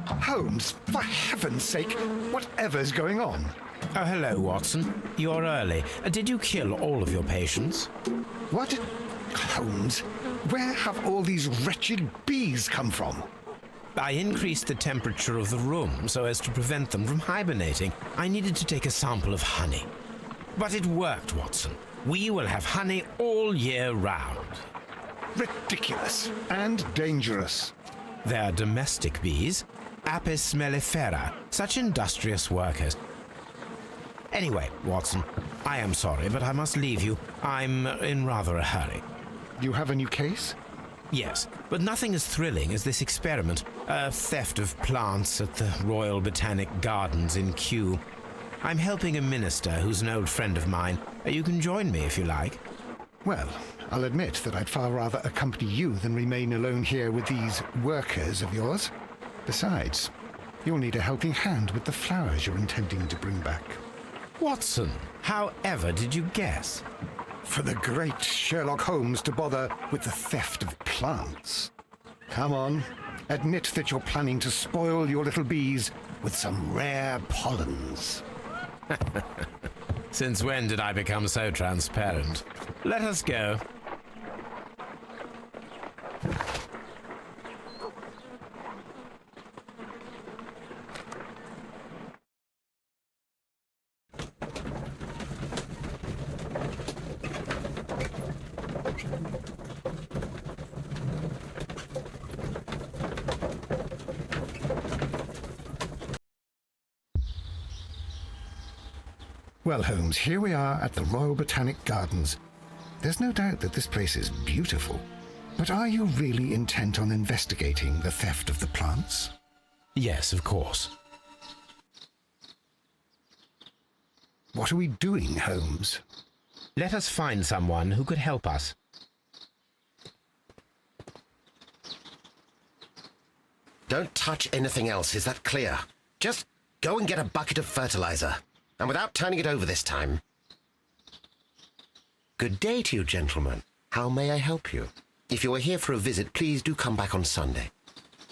Holmes, for heaven's sake, whatever's going on? Oh, hello, Watson. You're early. Did you kill all of your patients? What? Holmes, where have all these wretched bees come from? I increased the temperature of the room so as to prevent them from hibernating. I needed to take a sample of honey. But it worked, Watson. We will have honey all year round. Ridiculous and dangerous. They're domestic bees, Apis mellifera, such industrious workers. Anyway, Watson, I am sorry, but I must leave you. I'm in rather a hurry. You have a new case? Yes, but nothing as thrilling as this experiment. A theft of plants at the Royal Botanic Gardens in Kew. I'm helping a minister who's an old friend of mine. You can join me if you like. Well, I'll admit that I'd far rather accompany you than remain alone here with these workers of yours. Besides, you'll need a helping hand with the flowers you're intending to bring back. Watson, however did you guess? For the great Sherlock Holmes to bother with the theft of plants. Come on, admit that you're planning to spoil your little bees with some rare pollens. Since when did I become so transparent? Let us go. Well, Holmes, here we are at the Royal Botanic Gardens. There's no doubt that this place is beautiful. But are you really intent on investigating the theft of the plants? Yes, of course. What are we doing, Holmes? Let us find someone who could help us. Don't touch anything else, is that clear? Just go and get a bucket of fertilizer. And without turning it over this time. Good day to you, gentlemen. How may I help you? If you are here for a visit, please do come back on Sunday.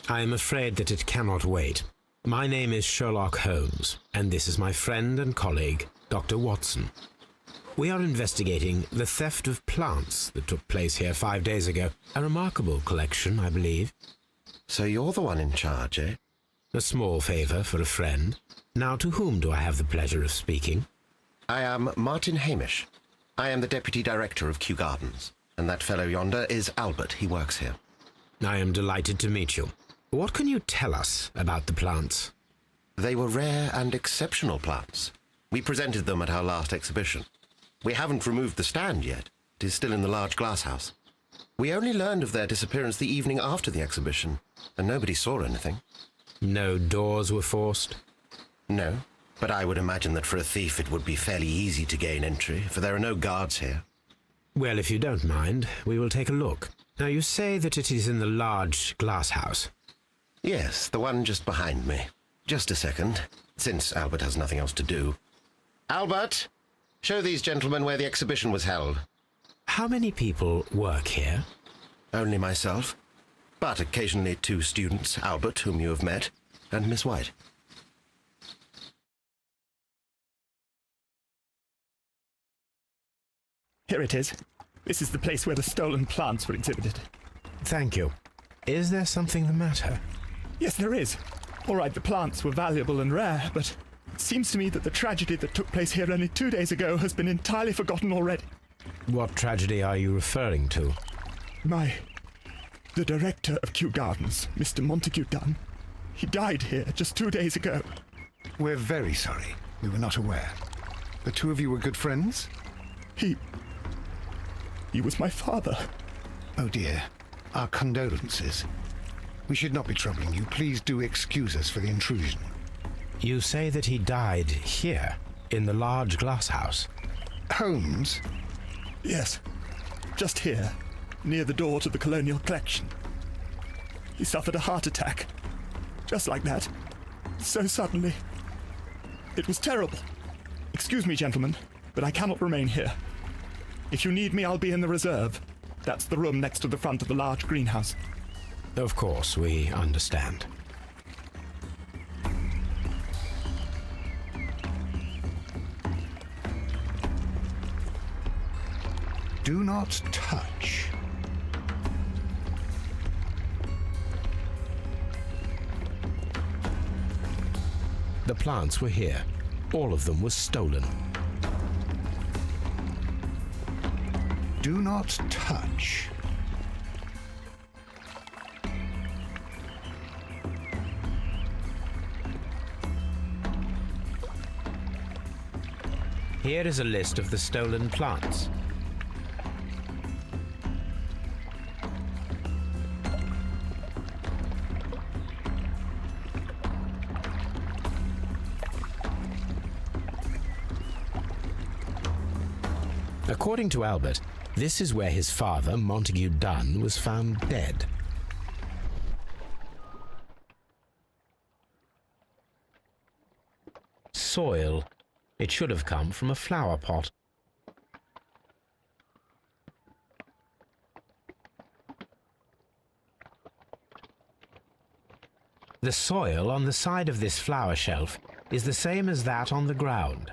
I am afraid that it cannot wait. My name is Sherlock Holmes, and this is my friend and colleague, Dr. Watson. We are investigating the theft of plants that took place here 5 days ago. A remarkable collection, I believe. So you're the one in charge, eh? A small favor for a friend. Now, to whom do I have the pleasure of speaking? I am Martin Hamish. I am the Deputy Director of Kew Gardens. And that fellow yonder is Albert. He works here. I am delighted to meet you. What can you tell us about the plants? They were rare and exceptional plants. We presented them at our last exhibition. We haven't removed the stand yet. It is still in the large glass house. We only learned of their disappearance the evening after the exhibition, and nobody saw anything. No doors were forced? No, but I would imagine that for a thief it would be fairly easy to gain entry, for there are no guards here. Well, if you don't mind, we will take a look. Now, you say that it is in the large glass house. Yes, the one just behind me. Just a second, since Albert has nothing else to do. Albert, show these gentlemen where the exhibition was held. How many people work here? Only myself, but occasionally 2 students, Albert, whom you have met, and Miss White. Here it is. This is the place where the stolen plants were exhibited. Thank you. Is there something the matter? Yes, there is. All right, the plants were valuable and rare, but it seems to me that the tragedy that took place here only 2 days ago has been entirely forgotten already. What tragedy are you referring to? The director of Kew Gardens, Mr. Montague Dunn, he died here just 2 days ago. We're very sorry. We were not aware. The two of you were good friends? He was my father. Oh dear. Our condolences. We should not be troubling you. Please do excuse us for the intrusion. You say that he died here, in the large glass house? Holmes? Yes, just here, near the door to the colonial collection. He suffered a heart attack. Just like that. So suddenly. It was terrible. Excuse me, gentlemen, but I cannot remain here. If you need me, I'll be in the reserve. That's the room next to the front of the large greenhouse. Of course, we understand. Do not touch. The plants were here. All of them were stolen. Do not touch. Here is a list of the stolen plants. According to Albert, this is where his father, Montague Dunn, was found dead. Soil. It should have come from a flower pot. The soil on the side of this flower shelf is the same as that on the ground.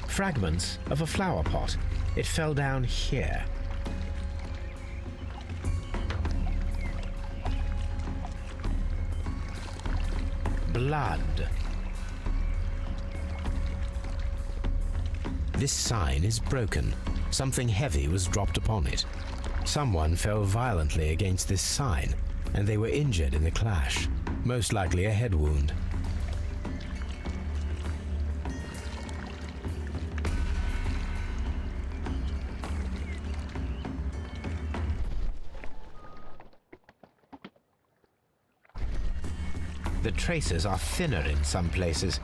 Fragments of a flower pot. It fell down here. Blood. This sign is broken. Something heavy was dropped upon it. Someone fell violently against this sign, and they were injured in the clash, most likely a head wound. The traces are thinner in some places.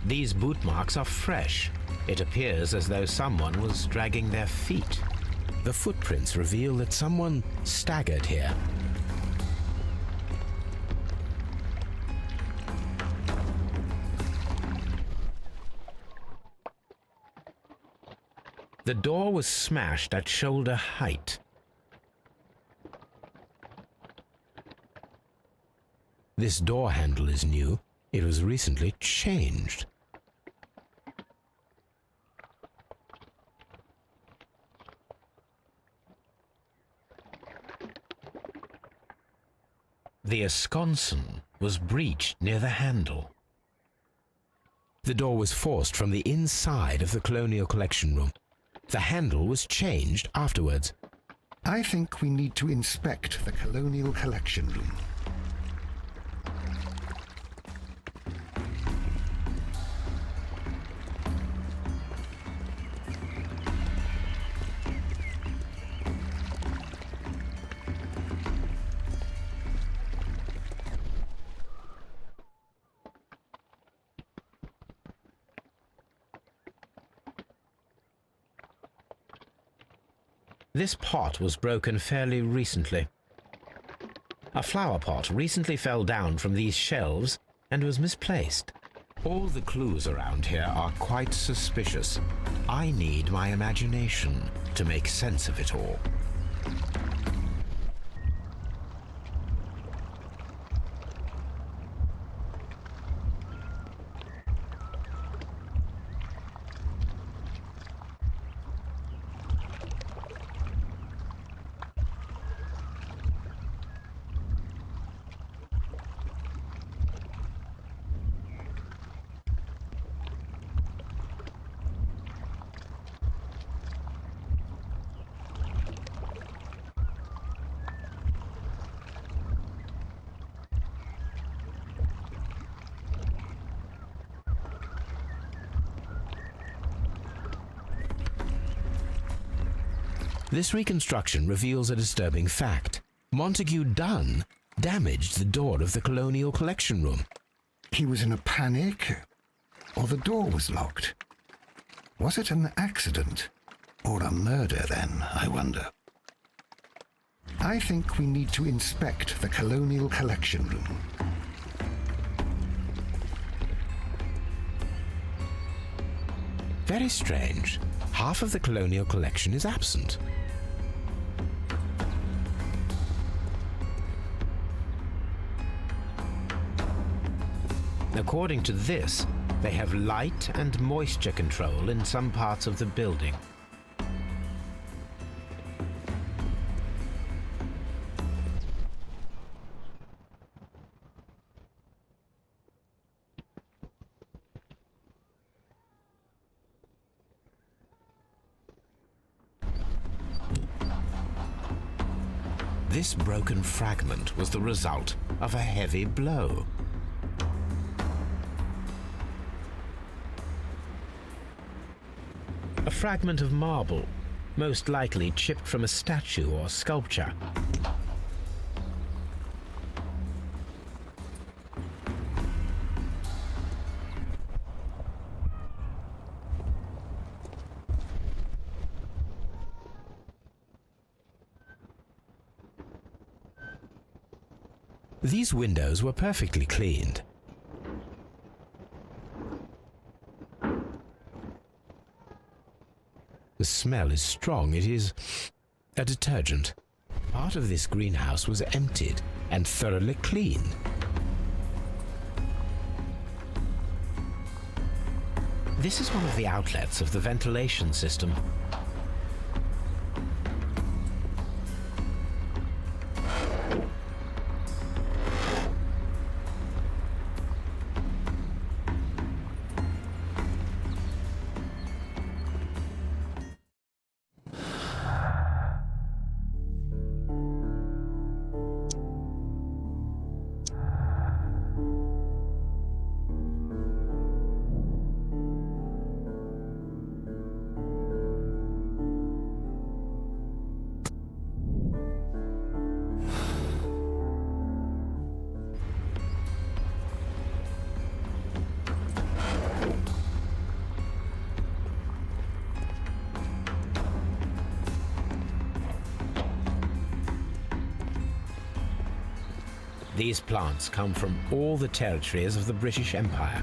These boot marks are fresh. It appears as though someone was dragging their feet. The footprints reveal that someone staggered here. The door was smashed at shoulder height. This door handle is new. It was recently changed. The esconsson was breached near the handle. The door was forced from the inside of the Colonial Collection Room. The handle was changed afterwards. I think we need to inspect the Colonial Collection Room. This pot was broken fairly recently. A flower pot recently fell down from these shelves and was misplaced. All the clues around here are quite suspicious. I need my imagination to make sense of it all. This reconstruction reveals a disturbing fact. Montague Dunn damaged the door of the Colonial Collection Room. He was in a panic, or the door was locked. Was it an accident, or a murder then, I wonder? I think we need to inspect the Colonial Collection Room. Very strange. Half of the colonial collection is absent. According to this, they have light and moisture control in some parts of the building. This broken fragment was the result of a heavy blow. A fragment of marble, most likely chipped from a statue or sculpture. These windows were perfectly cleaned. The smell is strong. It is a detergent. Part of this greenhouse was emptied and thoroughly cleaned. This is one of the outlets of the ventilation system. These plants come from all the territories of the British Empire.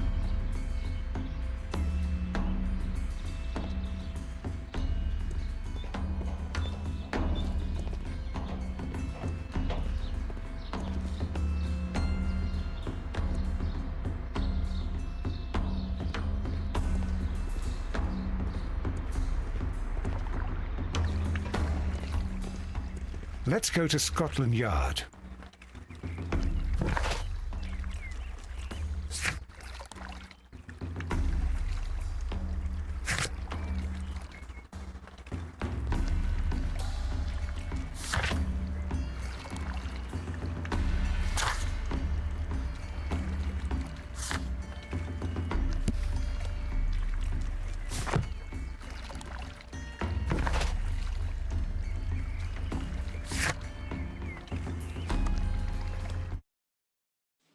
Let's go to Scotland Yard.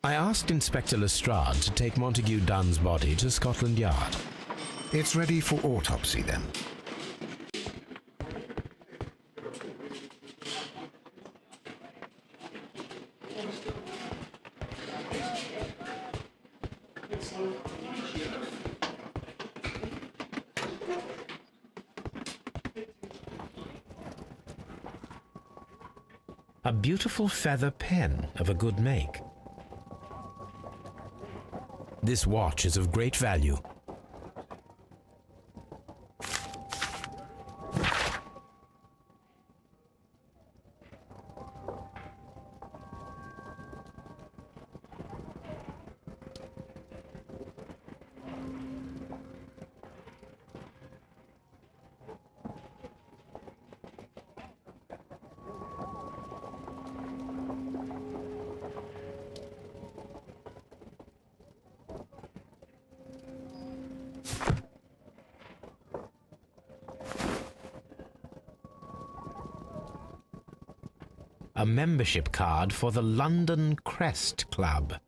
I asked Inspector Lestrade to take Montague Dunn's body to Scotland Yard. It's ready for autopsy then. A beautiful feather pen of a good make. This watch is of great value. A membership card for the London Crest Club.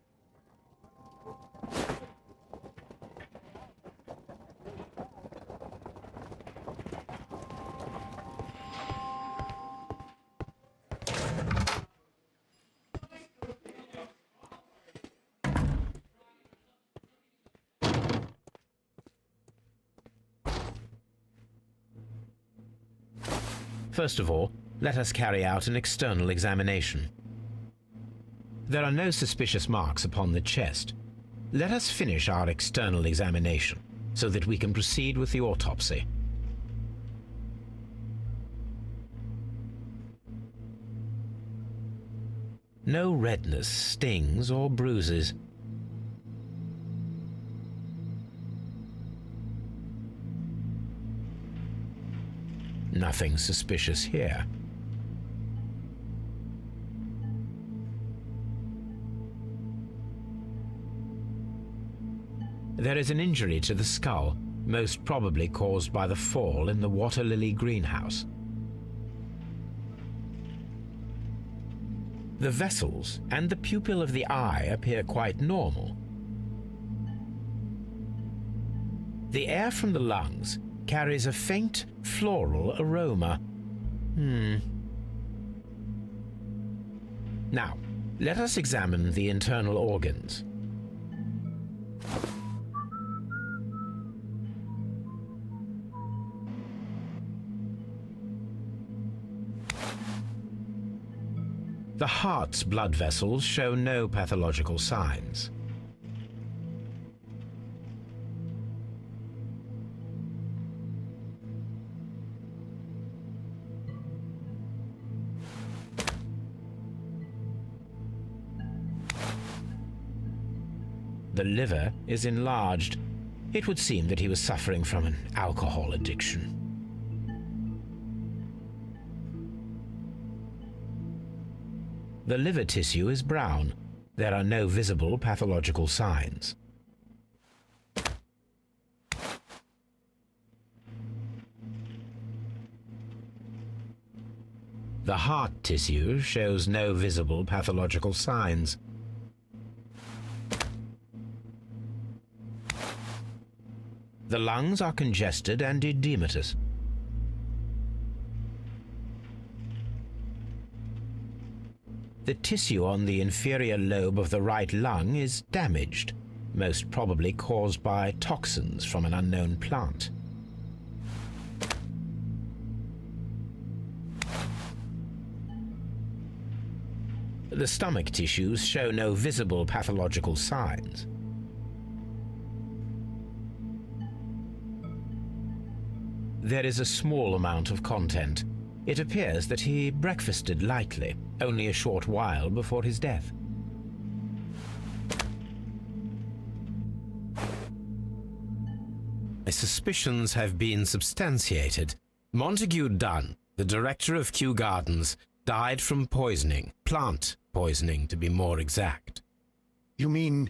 First of all, let us carry out an external examination. There are no suspicious marks upon the chest. Let us finish our external examination so that we can proceed with the autopsy. No redness, stings, or bruises. Nothing suspicious here. There is an injury to the skull, most probably caused by the fall in the water lily greenhouse. The vessels and the pupil of the eye appear quite normal. The air from the lungs carries a faint floral aroma. Now, let us examine the internal organs. The heart's blood vessels show no pathological signs. The liver is enlarged. It would seem that he was suffering from an alcohol addiction. The liver tissue is brown. There are no visible pathological signs. The heart tissue shows no visible pathological signs. The lungs are congested and edematous. The tissue on the inferior lobe of the right lung is damaged, most probably caused by toxins from an unknown plant. The stomach tissues show no visible pathological signs. There is a small amount of content. It appears that he breakfasted lightly, only a short while before his death. My suspicions have been substantiated. Montague Dunn, the director of Kew Gardens, died from poisoning, plant poisoning to be more exact. You mean...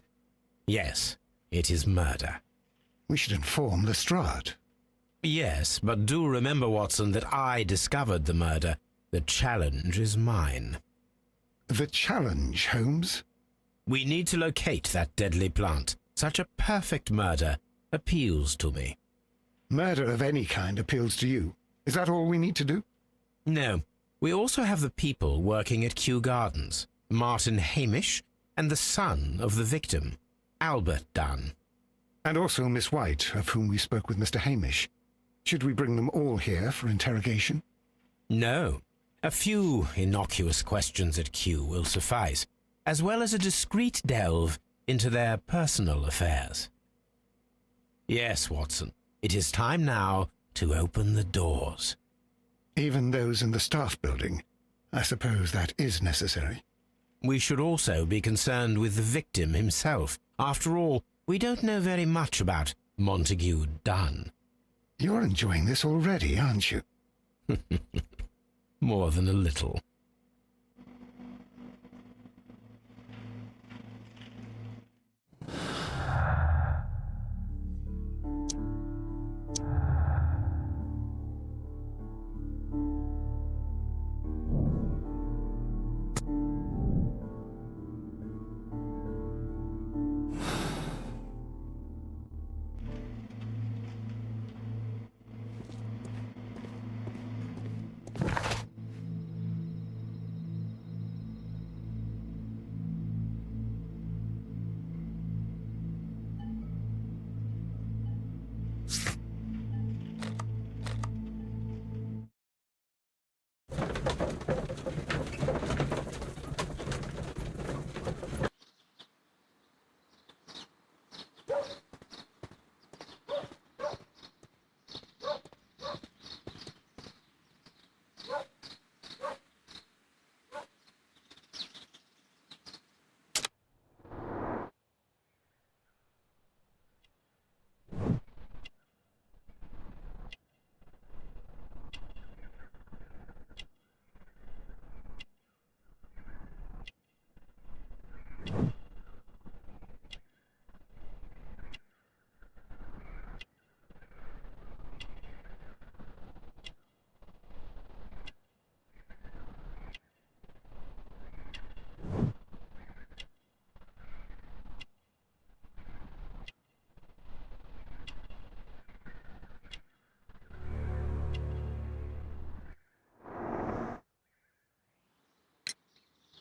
Yes, it is murder. We should inform Lestrade. Yes, but do remember, Watson, that I discovered the murder. The challenge is mine. The challenge, Holmes? We need to locate that deadly plant. Such a perfect murder appeals to me. Murder of any kind appeals to you. Is that all we need to do? No. We also have the people working at Kew Gardens. Martin Hamish and the son of the victim, Albert Dunn. And also Miss White, of whom we spoke with Mr. Hamish. Should we bring them all here for interrogation? No. A few innocuous questions at Kew will suffice, as well as a discreet delve into their personal affairs. Yes, Watson, it is time now to open the doors. Even those in the staff building? I suppose that is necessary. We should also be concerned with the victim himself. After all, we don't know very much about Montague Dunn. You're enjoying this already, aren't you? More than a little.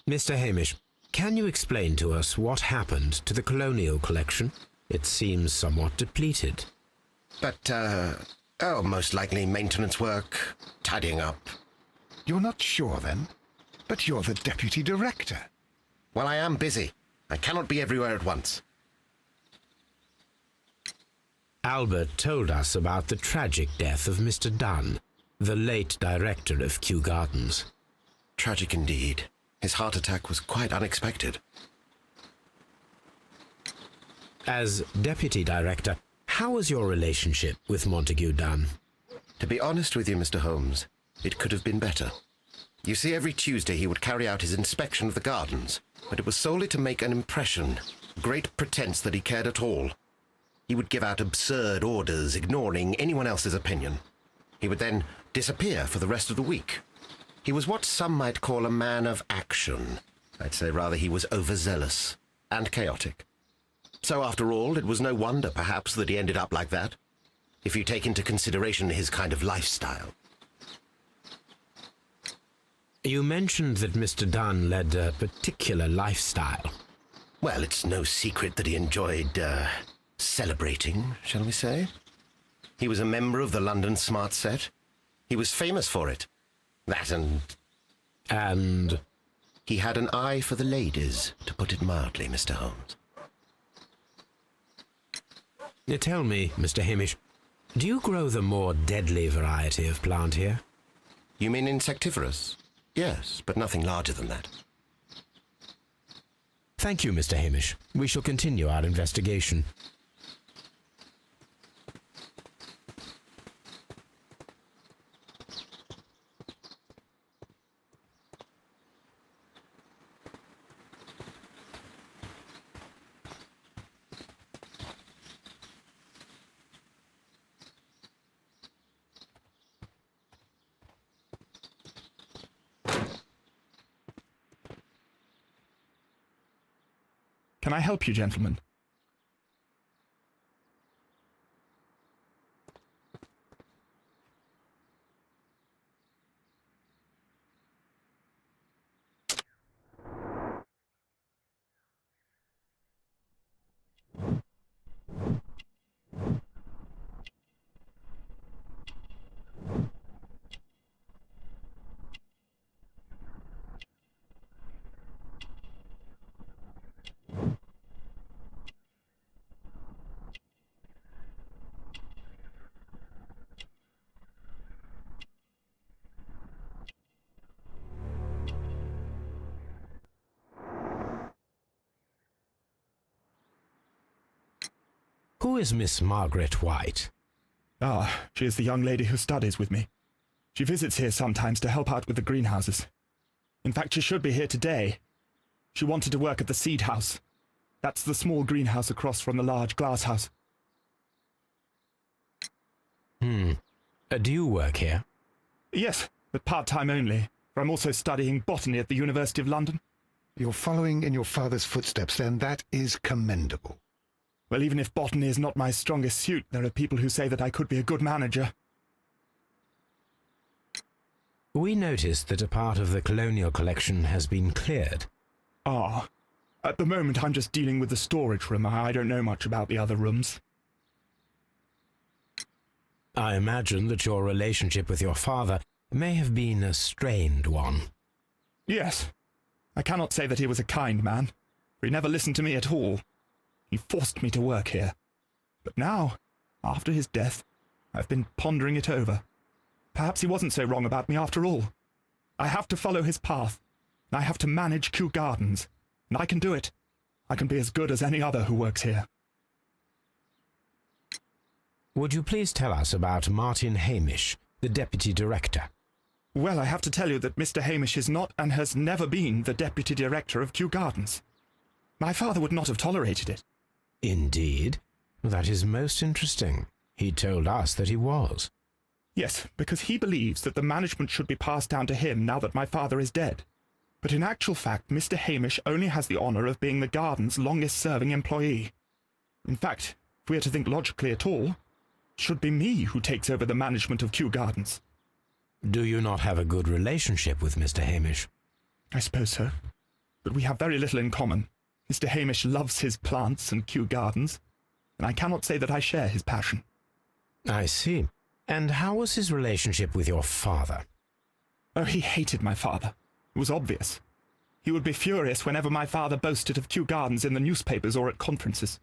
Mr. Hamish, can you explain to us what happened to the colonial collection? It seems somewhat depleted. But, most likely maintenance work, tidying up. You're not sure, then? But you're the deputy director. Well, I am busy. I cannot be everywhere at once. Albert told us about the tragic death of Mr. Dunn, the late director of Kew Gardens. Tragic indeed. His heart attack was quite unexpected. As deputy director, how was your relationship with Montague Dunn? To be honest with you, Mr. Holmes, it could have been better. You see, every Tuesday he would carry out his inspection of the gardens, but it was solely to make an impression, great pretense that he cared at all. He would give out absurd orders, ignoring anyone else's opinion. He would then disappear for the rest of the week. He was what some might call a man of action. I'd say rather he was overzealous and chaotic. So after all, it was no wonder, perhaps, that he ended up like that, if you take into consideration his kind of lifestyle. You mentioned that Mr. Dunn led a particular lifestyle. Well, it's no secret that he enjoyed, celebrating, shall we say. He was a member of the London Smart Set. He was famous for it. That And he had an eye for the ladies, to put it mildly, Mr. Holmes. tell me, Mr. Hamish, do you grow the more deadly variety of plant here? You mean insectivorous? Yes, but nothing larger than that. Thank you, Mr. Hamish. We shall continue our investigation. Can I help you, gentlemen? Who is Miss Margaret White? Ah, she is the young lady who studies with me. She visits here sometimes to help out with the greenhouses. In fact, she should be here today. She wanted to work at the seed house. That's the small greenhouse across from the large glass house. Do you work here? Yes, but part-time only, for I'm also studying botany at the University of London. You're following in your father's footsteps, then. That is commendable. Well, even if botany is not my strongest suit, there are people who say that I could be a good manager. We noticed that a part of the colonial collection has been cleared. Ah, at the moment I'm just dealing with the storage room. I don't know much about the other rooms. I imagine that your relationship with your father may have been a strained one. Yes. I cannot say that he was a kind man, for he never listened to me at all. He forced me to work here. But now, after his death, I've been pondering it over. Perhaps he wasn't so wrong about me after all. I have to follow his path. I have to manage Kew Gardens. And I can do it. I can be as good as any other who works here. Would you please tell us about Martin Hamish, the deputy director? Well, I have to tell you that Mr. Hamish is not and has never been the deputy director of Kew Gardens. My father would not have tolerated it. Indeed? That is most interesting. He told us that he was. Yes, because he believes that the management should be passed down to him now that my father is dead. But in actual fact, Mr. Hamish only has the honour of being the garden's longest-serving employee. In fact, if we are to think logically at all, it should be me who takes over the management of Kew Gardens. Do you not have a good relationship with Mr. Hamish? I suppose so. but we have very little in common. Mr. Hamish loves his plants and Kew Gardens, and I cannot say that I share his passion. I see. And how was his relationship with your father? Oh, he hated my father. It was obvious. He would be furious whenever my father boasted of Kew Gardens in the newspapers or at conferences.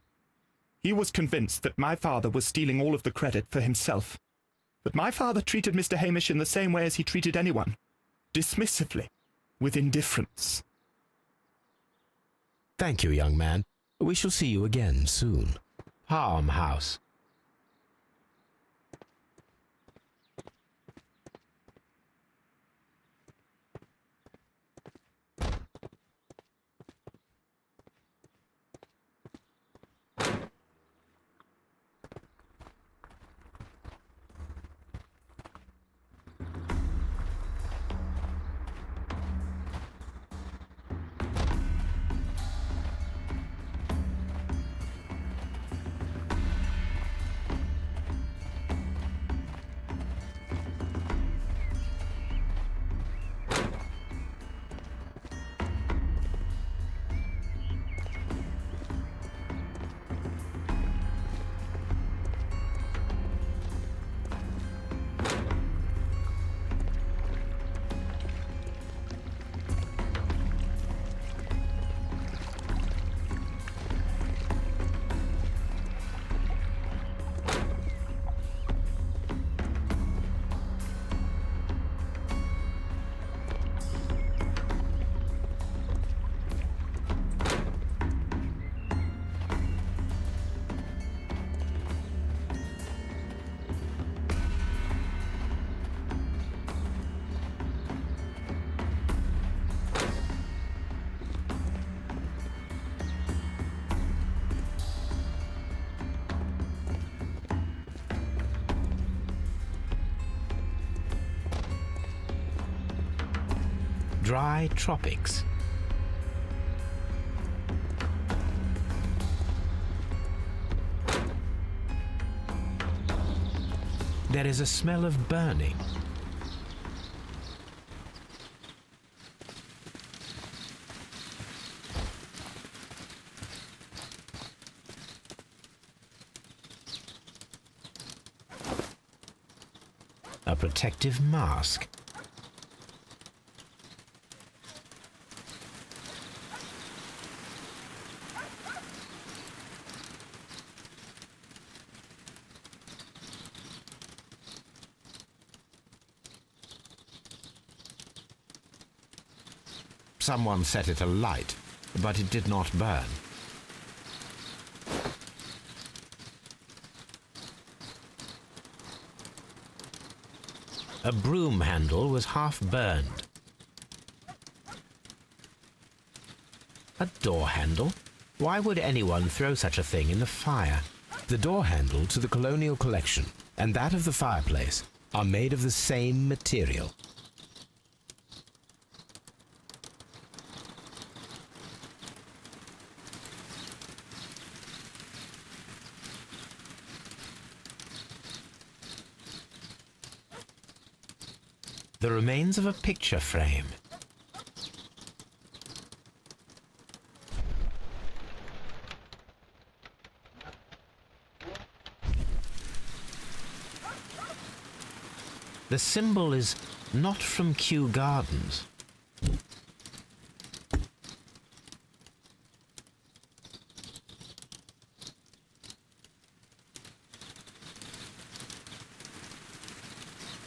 He was convinced that my father was stealing all of the credit for himself. But my father treated Mr. Hamish in the same way as he treated anyone, dismissively, with indifference. Thank you, young man. We shall see you again soon. Palm House. Dry tropics. There is a smell of burning. A protective mask. Someone set it alight, but it did not burn. A broom handle was half burned. A door handle? Why would anyone throw such a thing in the fire? The door handle to the Colonial Collection and that of the fireplace are made of the same material. The remains of a picture frame. The symbol is not from Kew Gardens.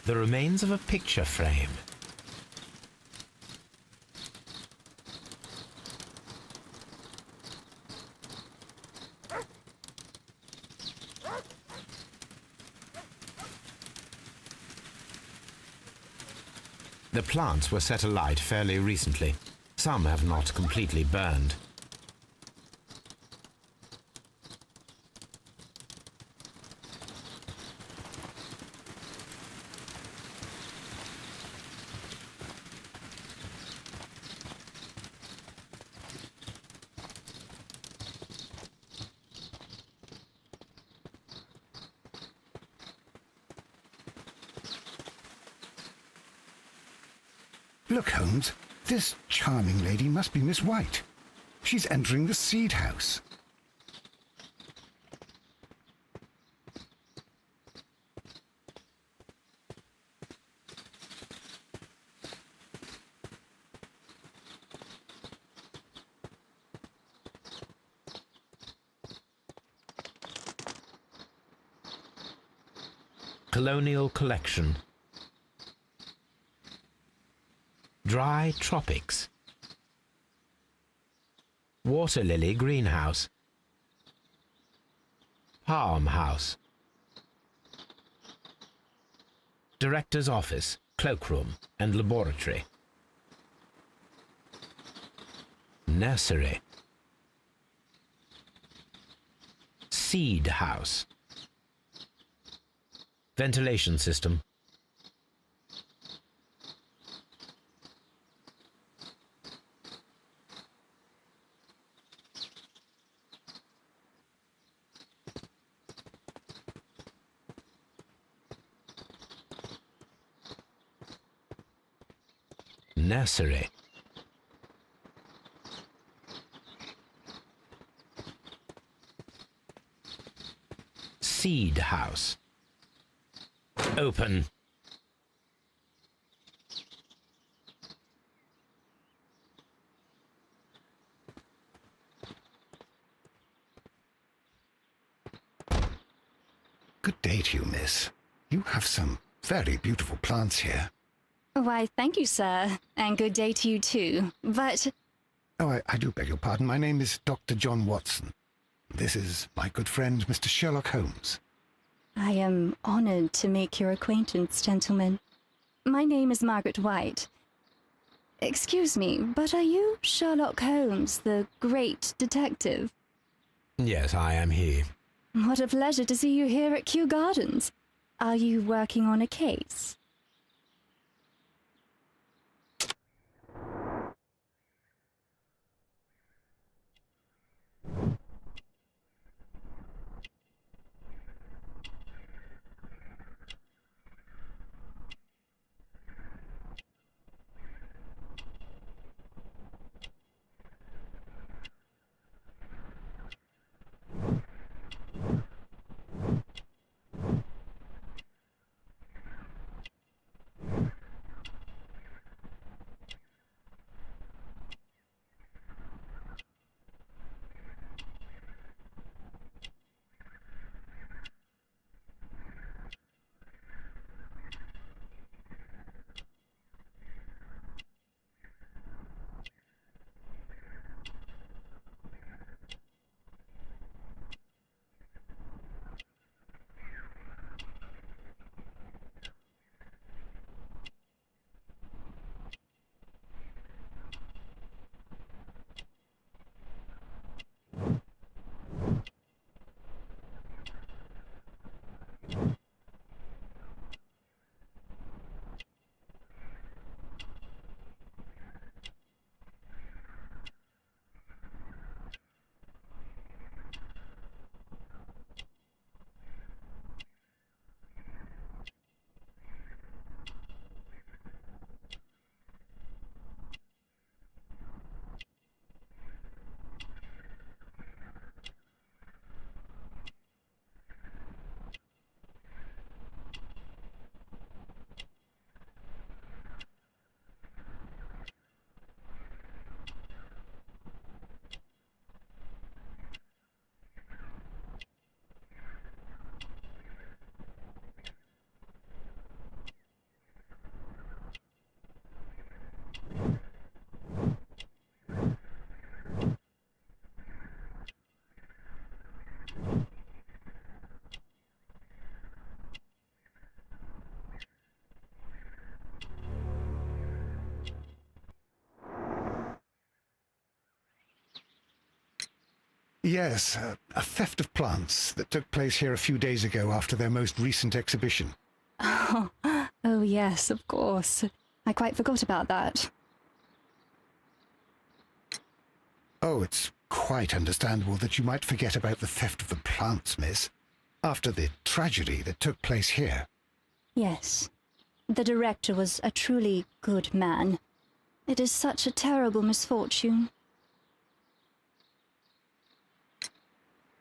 The remains of a picture frame. The plants were set alight fairly recently. Some have not completely burned. Look, Holmes, This charming lady must be Miss White. She's entering the seed house. Colonial Collection. Dry Tropics. Water Lily Greenhouse. Palm House. Director's Office, Cloakroom and Laboratory. Nursery. Seed House. Ventilation System. Nursery. Seed House. Open. Good day to you, miss. You have some very beautiful plants here. Why, thank you, sir, and good day to you too. But Oh, I do beg your pardon. My name is Dr. John Watson. This is my good friend, Mr. Sherlock Holmes. I am honored to make your acquaintance, gentlemen. My name is Margaret White. Excuse me, but are you Sherlock Holmes, the great detective? Yes, I am he. What a pleasure to see you here at Kew Gardens. Are you working on a case? Yes, a theft of plants that took place here a few days ago after their most recent exhibition. Oh yes, of course. I quite forgot about that. Oh, it's quite understandable that you might forget about the theft of the plants, miss, after the tragedy that took place here. Yes. The director was a truly good man. It is such a terrible misfortune.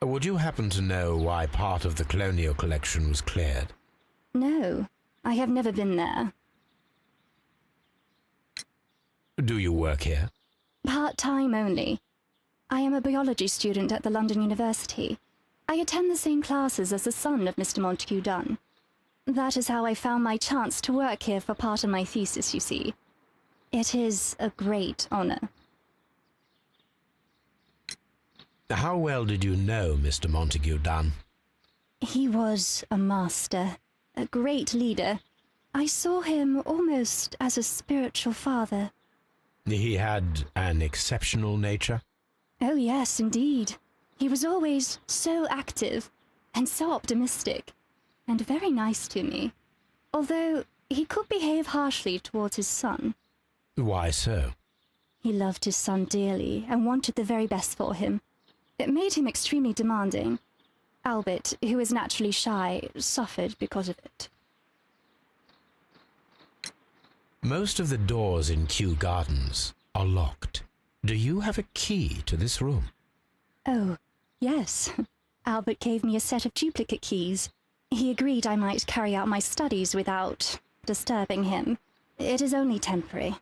Would you happen to know why part of the colonial collection was cleared? No, I have never been there. Do you work here? Part-time only. I am a biology student at the London University. I attend the same classes as the son of Mr. Montague Dunn. That is how I found my chance to work here for part of my thesis, you see. It is a great honor. How well did you know Mr. Montague Dunn? He was a master, a great leader. I saw him almost as a spiritual father. He had an exceptional nature? Oh yes, indeed. He was always so active and so optimistic and very nice to me. Although he could behave harshly towards his son. Why so? He loved his son dearly and wanted the very best for him. It made him extremely demanding. Albert, who is naturally shy, suffered because of it. Most of the doors in Kew Gardens are locked. Do you have a key to this room? Oh, yes. Albert gave me a set of duplicate keys. He agreed I might carry out my studies without disturbing him. It is only temporary.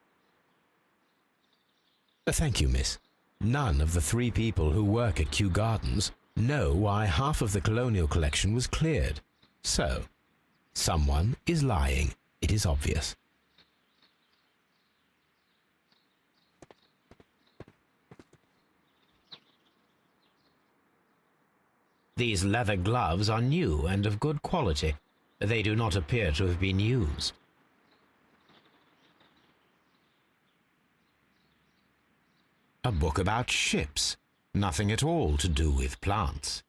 Thank you, miss. None of the 3 people who work at Kew Gardens know why half of the colonial collection was cleared. So, someone is lying. It is obvious. These leather gloves are new and of good quality. They do not appear to have been used. A book about ships. Nothing at all to do with plants.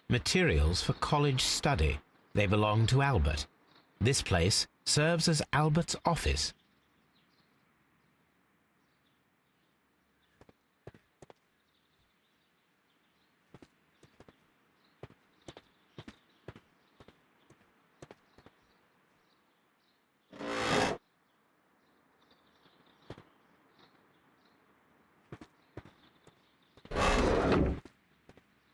Materials for college study. They belong to Albert. This place serves as Albert's office.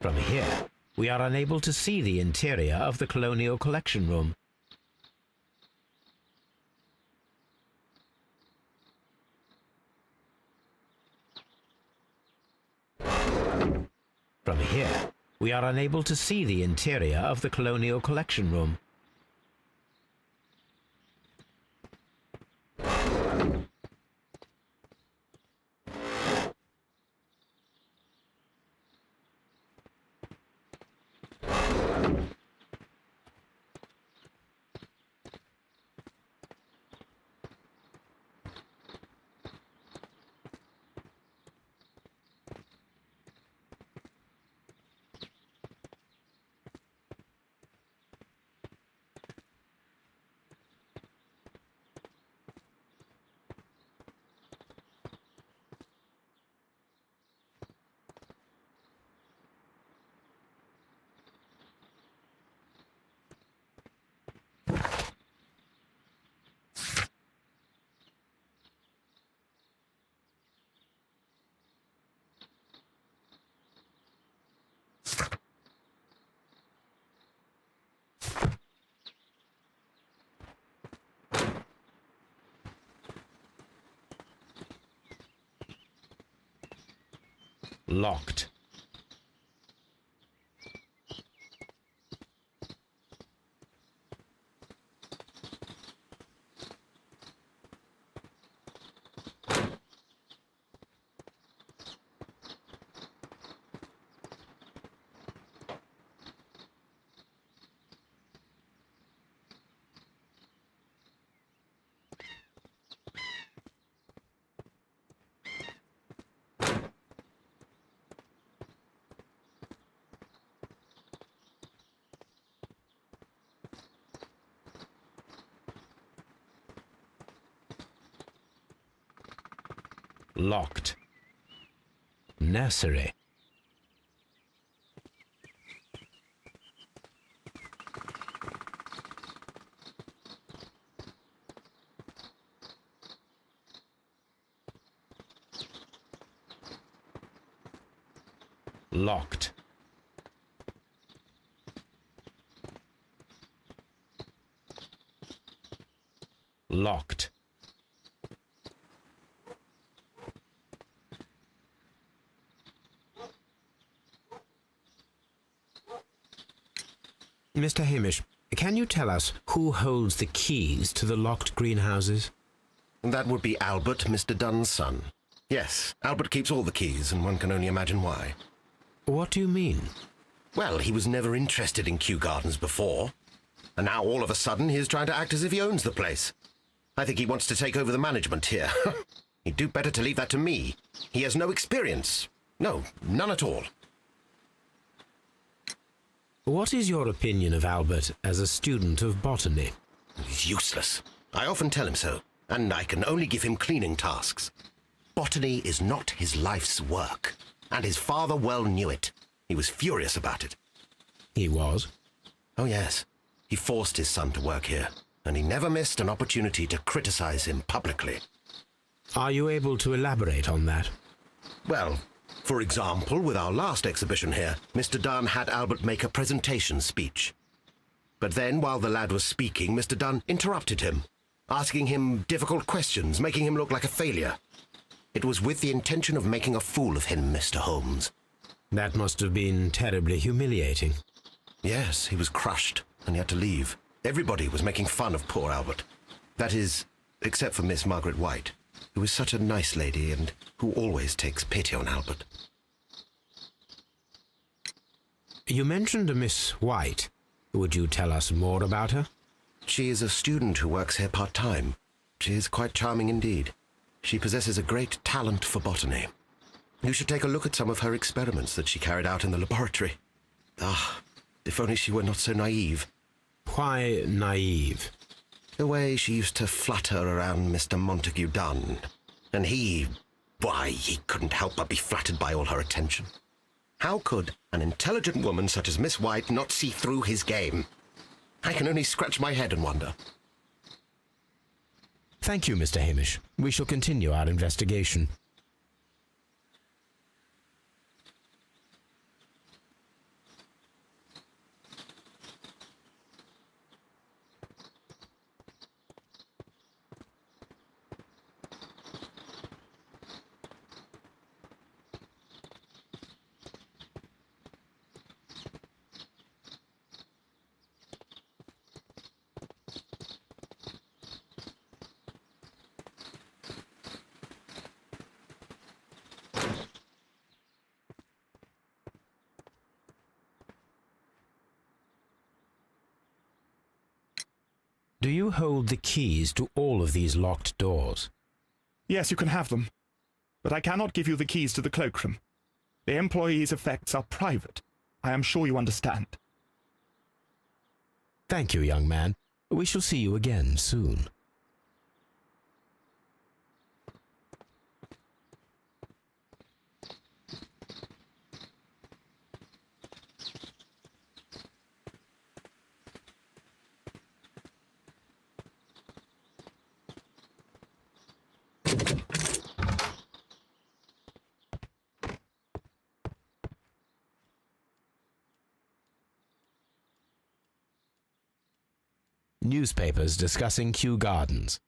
From here, we are unable to see the interior of the colonial collection room. From here, we are unable to see the interior of the colonial collection room. Locked. Locked. Nursery. Locked. Locked. Mr. Hamish, can you tell us who holds the keys to the locked greenhouses? That would be Albert, Mr. Dunn's son. Yes, Albert keeps all the keys, and one can only imagine why. What do you mean? Well, he was never interested in Kew Gardens before. And now all of a sudden he is trying to act as if he owns the place. I think he wants to take over the management here. He'd do better to leave that to me. He has no experience. No, none at all. What is your opinion of Albert as a student of botany? He's useless. I often tell him so, and I can only give him cleaning tasks. Botany is not his life's work, and his father well knew it. He was furious about it. He was? Oh, yes. He forced his son to work here, and he never missed an opportunity to criticize him publicly. Are you able to elaborate on that? Well, for example, with our last exhibition here, Mr. Dunn had Albert make a presentation speech. But then, while the lad was speaking, Mr. Dunn interrupted him, asking him difficult questions, making him look like a failure. It was with the intention of making a fool of him, Mr. Holmes. That must have been terribly humiliating. Yes, he was crushed, and he had to leave. Everybody was making fun of poor Albert. That is, except for Miss Margaret White, who is such a nice lady and who always takes pity on Albert. You mentioned a Miss White. Would you tell us more about her? She is a student who works here part-time. She is quite charming indeed. She possesses a great talent for botany. You should take a look at some of her experiments that she carried out in the laboratory. Ah, if only she were not so naive. Why naive? The way she used to flutter around Mr. Montague Dunn. And why, he couldn't help but be flattered by all her attention. How could an intelligent woman such as Miss White not see through his game? I can only scratch my head and wonder. Thank you, Mr. Hamish. We shall continue our investigation. Do you hold the keys to all of these locked doors? Yes, you can have them. But I cannot give you the keys to the cloakroom. The employees' effects are private. I am sure you understand. Thank you, young man. We shall see you again soon. Newspapers discussing Kew Gardens.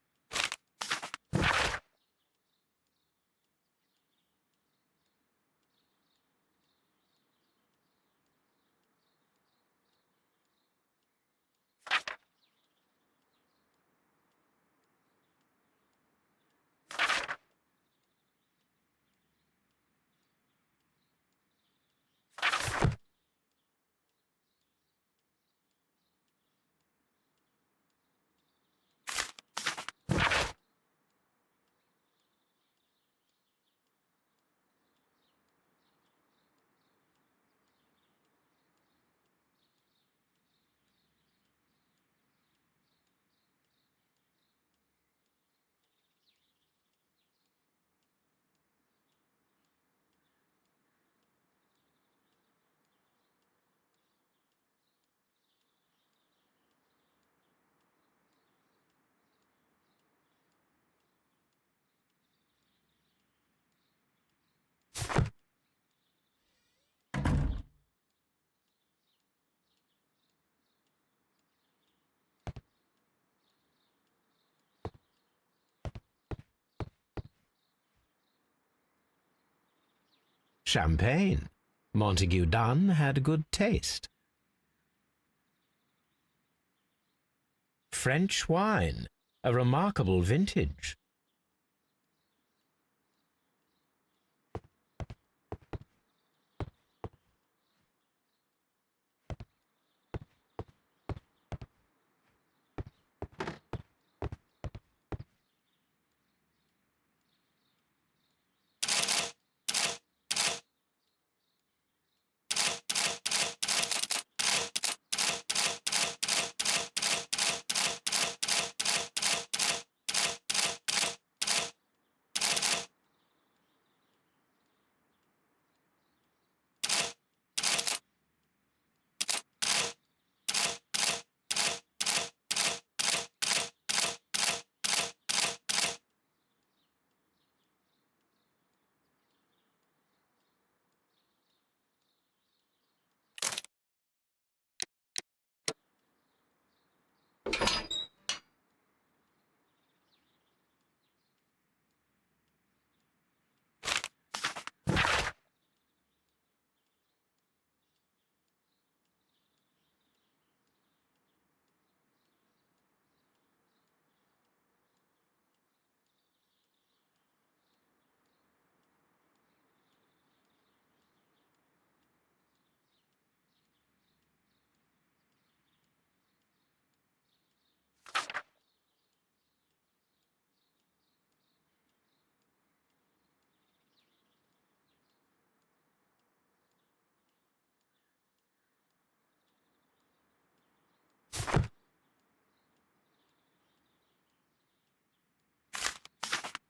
Champagne. Montague Dunn had good taste. French wine, a remarkable vintage.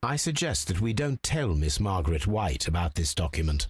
I suggest that we don't tell Miss Margaret White about this document.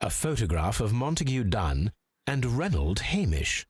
A photograph of Montague Dunn and Reynold Hamish.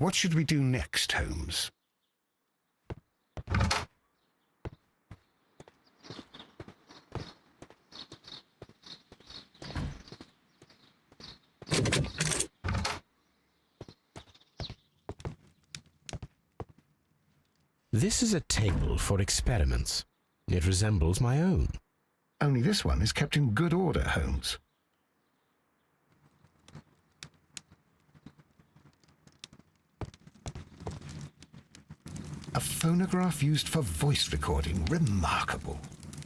What should we do next, Holmes? This is a table for experiments. It resembles my own. Only this one is kept in good order, Holmes. A phonograph used for voice recording. Remarkable.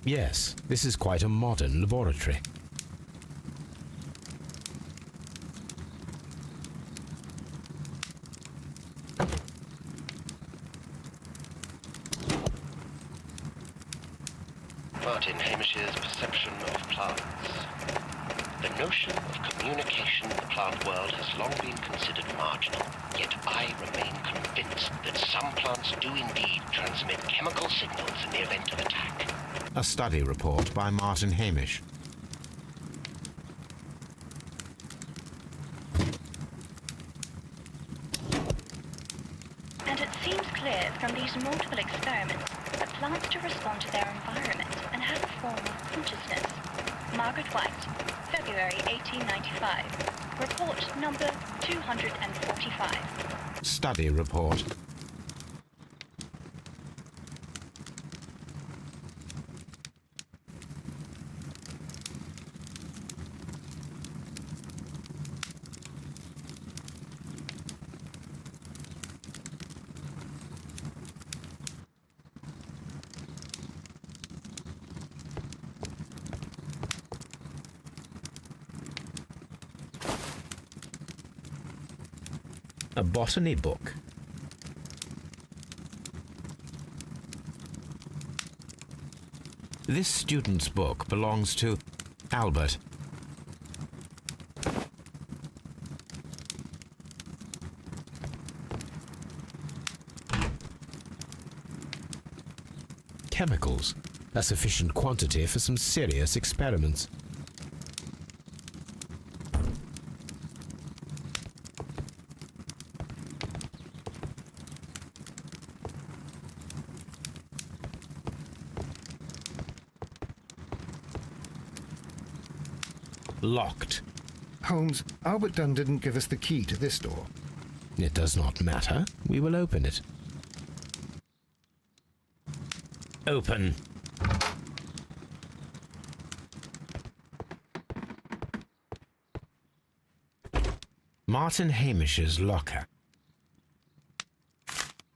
Yes, this is quite a modern laboratory. Martin Hamish's perception of plants. The notion of communication in the plant world has long been considered marginal, yet I remain convinced that some plants do indeed transmit chemical signals in the event of attack. A study report by Martin Hamish. And it seems clear from these multiple experiments that plants do respond to their environment and have a form of consciousness. Margaret White, February 1895. Report number 245. Study report. A botany book. This student's book belongs to Albert. Chemicals, a sufficient quantity for some serious experiments. Locked. Holmes, Albert Dunn didn't give us the key to this door. It does not matter. We will open it. Open. Martin Hamish's locker.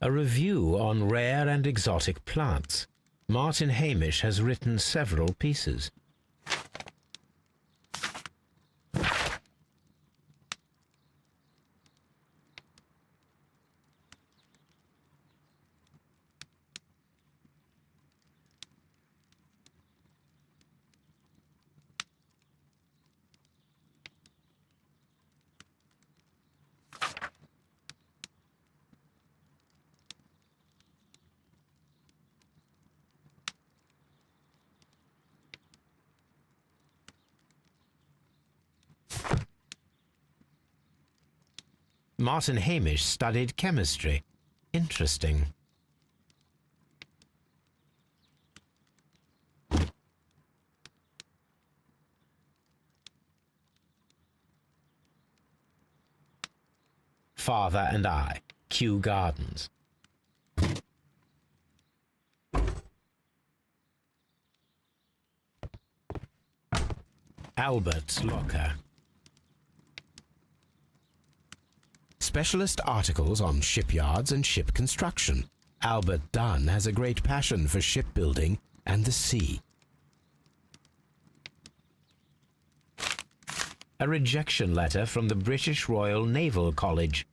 A review on rare and exotic plants. Martin Hamish has written several pieces. Martin Hamish studied chemistry. Interesting. Father and I, Kew Gardens. Albert's locker. Specialist articles on shipyards and ship construction. Albert Dunn has a great passion for shipbuilding and the sea. A rejection letter from the British Royal Naval College.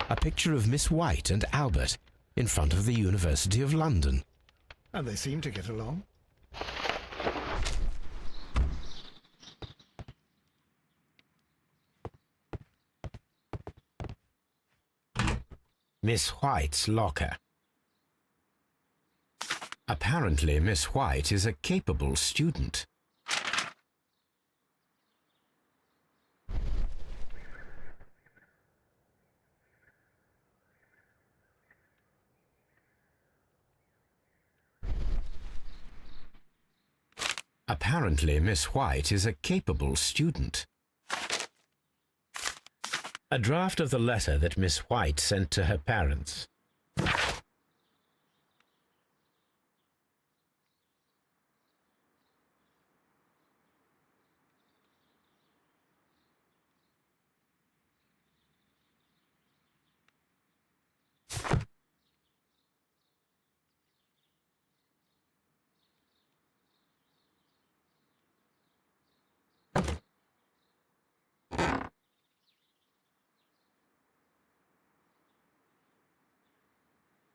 A picture of Miss White and Albert in front of the University of London. And they seem to get along. Miss White's locker. Apparently, Miss White is a capable student. Apparently, Miss White is a capable student. A draft of the letter that Miss White sent to her parents.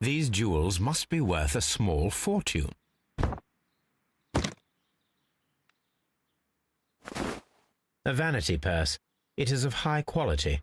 These jewels must be worth a small fortune. A vanity purse. It is of high quality.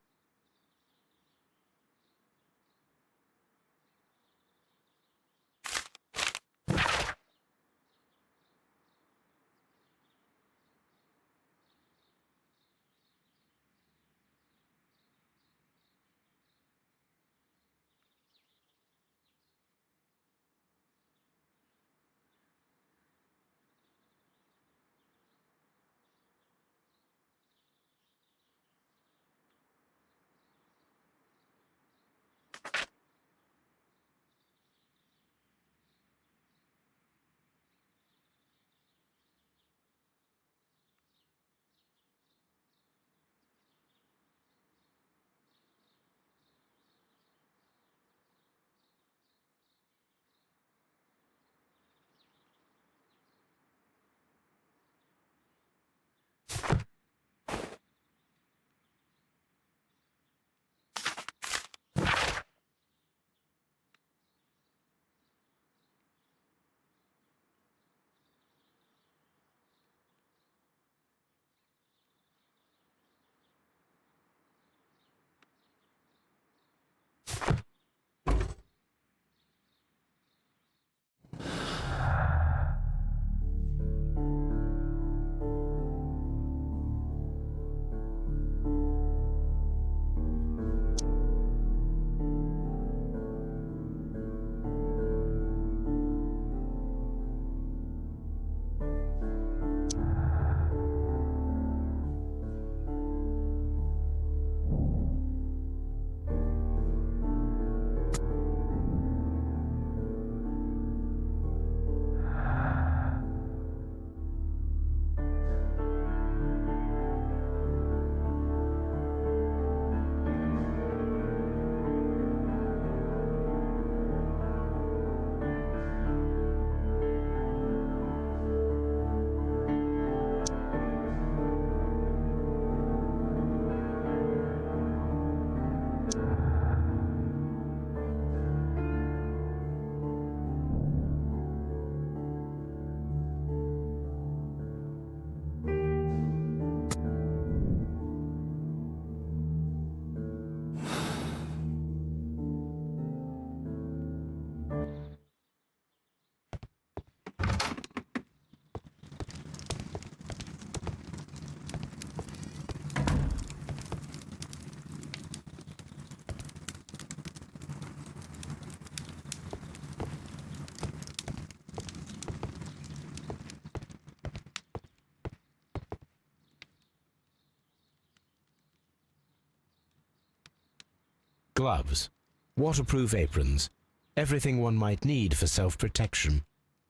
Gloves, waterproof aprons, everything one might need for self-protection.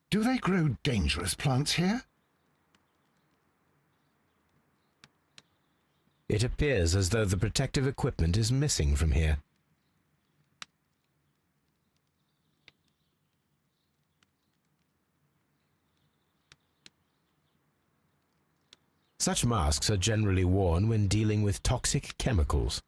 Do they grow dangerous plants here? It appears as though the protective equipment is missing from here. Such masks are generally worn when dealing with toxic chemicals.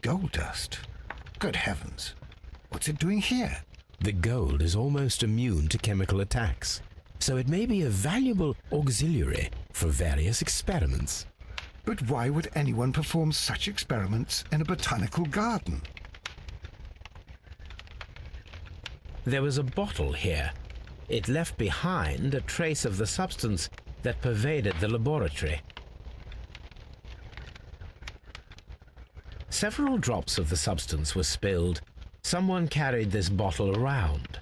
Gold dust? Good heavens. What's it doing here? The gold is almost immune to chemical attacks, so it may be a valuable auxiliary for various experiments. But why would anyone perform such experiments in a botanical garden? There was a bottle here. It left behind a trace of the substance that pervaded the laboratory. Several drops of the substance were spilled. Someone carried this bottle around.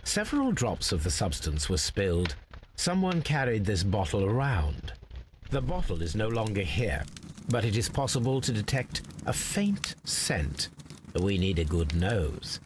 Several drops of the substance were spilled. Someone carried this bottle around. The bottle is no longer here, but it is possible to detect a faint scent. We need a good nose.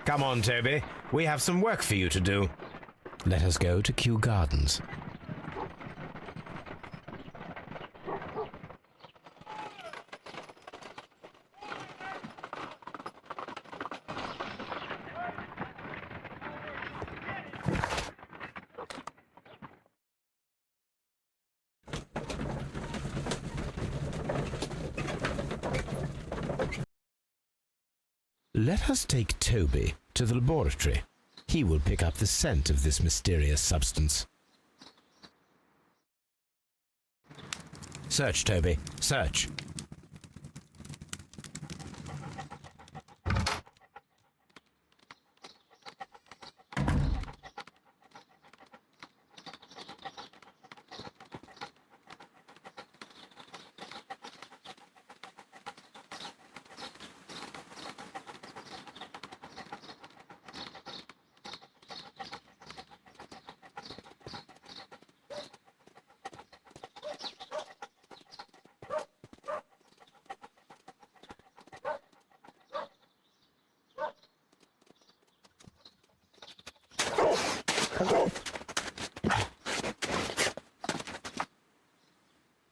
Come on, Toby. We have some work for you to do. Let us go to Kew Gardens. Let us take Toby to the laboratory. He will pick up the scent of this mysterious substance. Search, Toby. Search.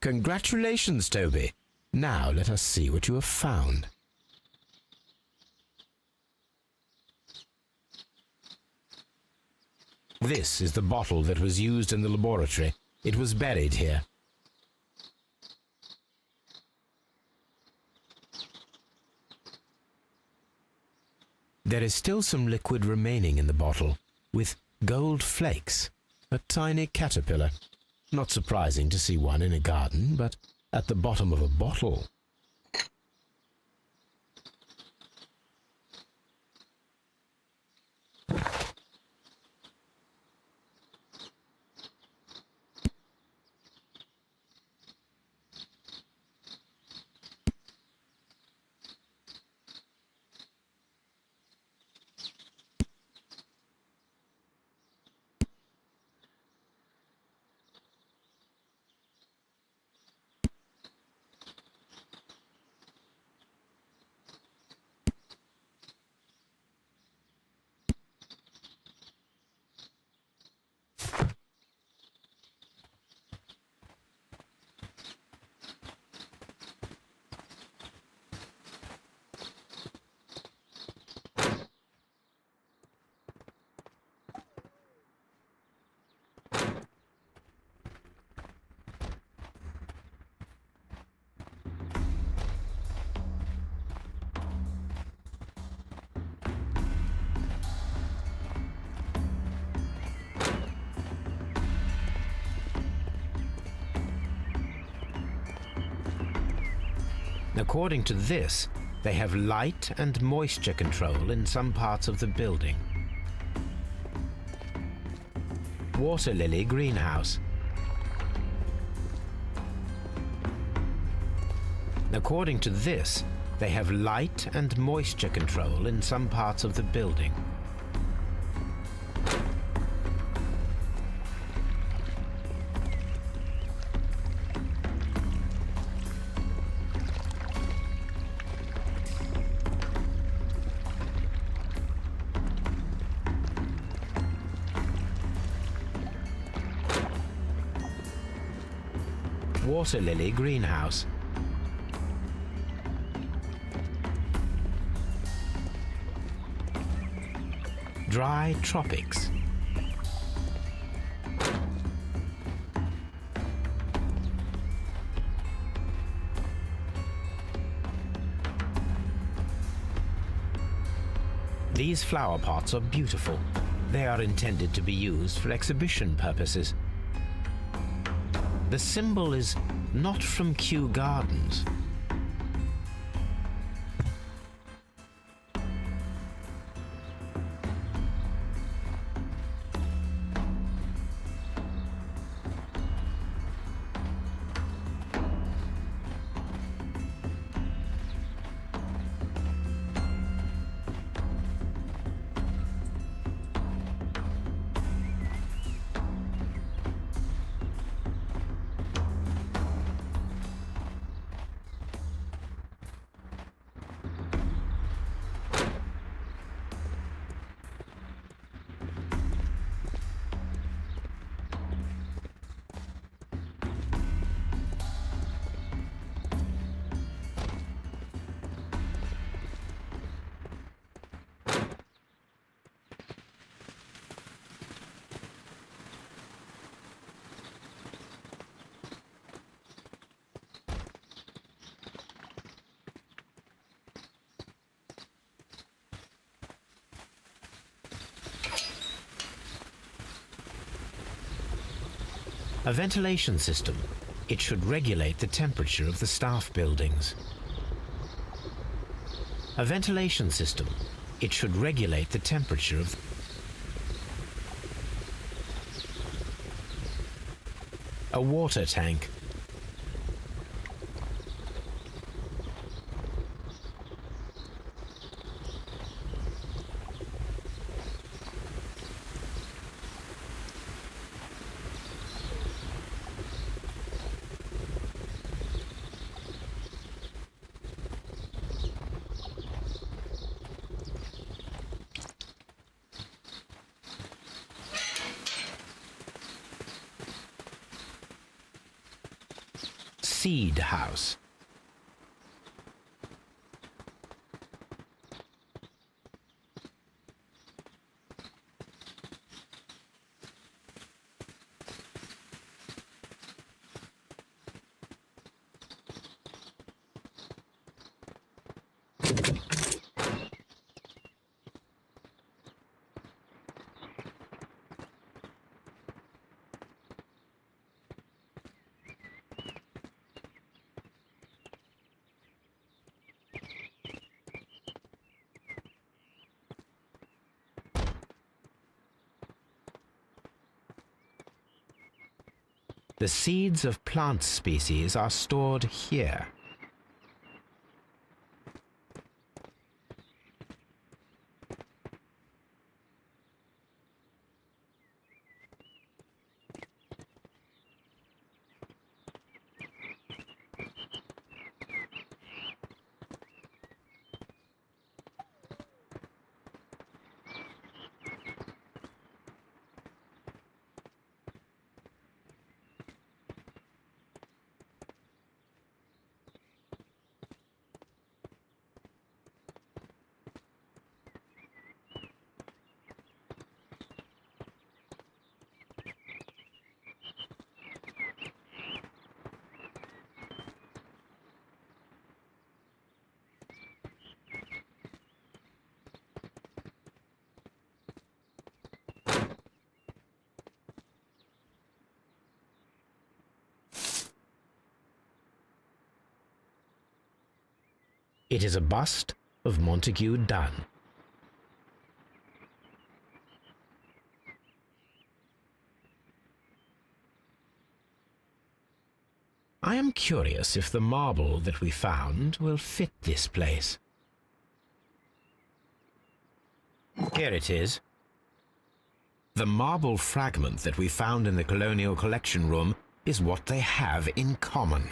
Congratulations, Toby. Now let us see what you have found. This is the bottle that was used in the laboratory. It was buried here. There is still some liquid remaining in the bottle, with gold flakes, a tiny caterpillar. Not surprising to see one in a garden, but at the bottom of a bottle. According to this, they have light and moisture control in some parts of the building. Water lily greenhouse. According to this, they have light and moisture control in some parts of the building. water lily greenhouse. Dry tropics. These flower pots are beautiful. They are intended to be used for exhibition purposes. The symbol is not from Kew Gardens. A ventilation system. It should regulate the temperature of the staff buildings. A ventilation system. It should regulate the temperature of a water tank. Seed house. The seeds of plant species are stored here. It is a bust of Montague Dunn. I am curious if the marble that we found will fit this place. Here it is. The marble fragment that we found in the Colonial Collection Room is what they have in common.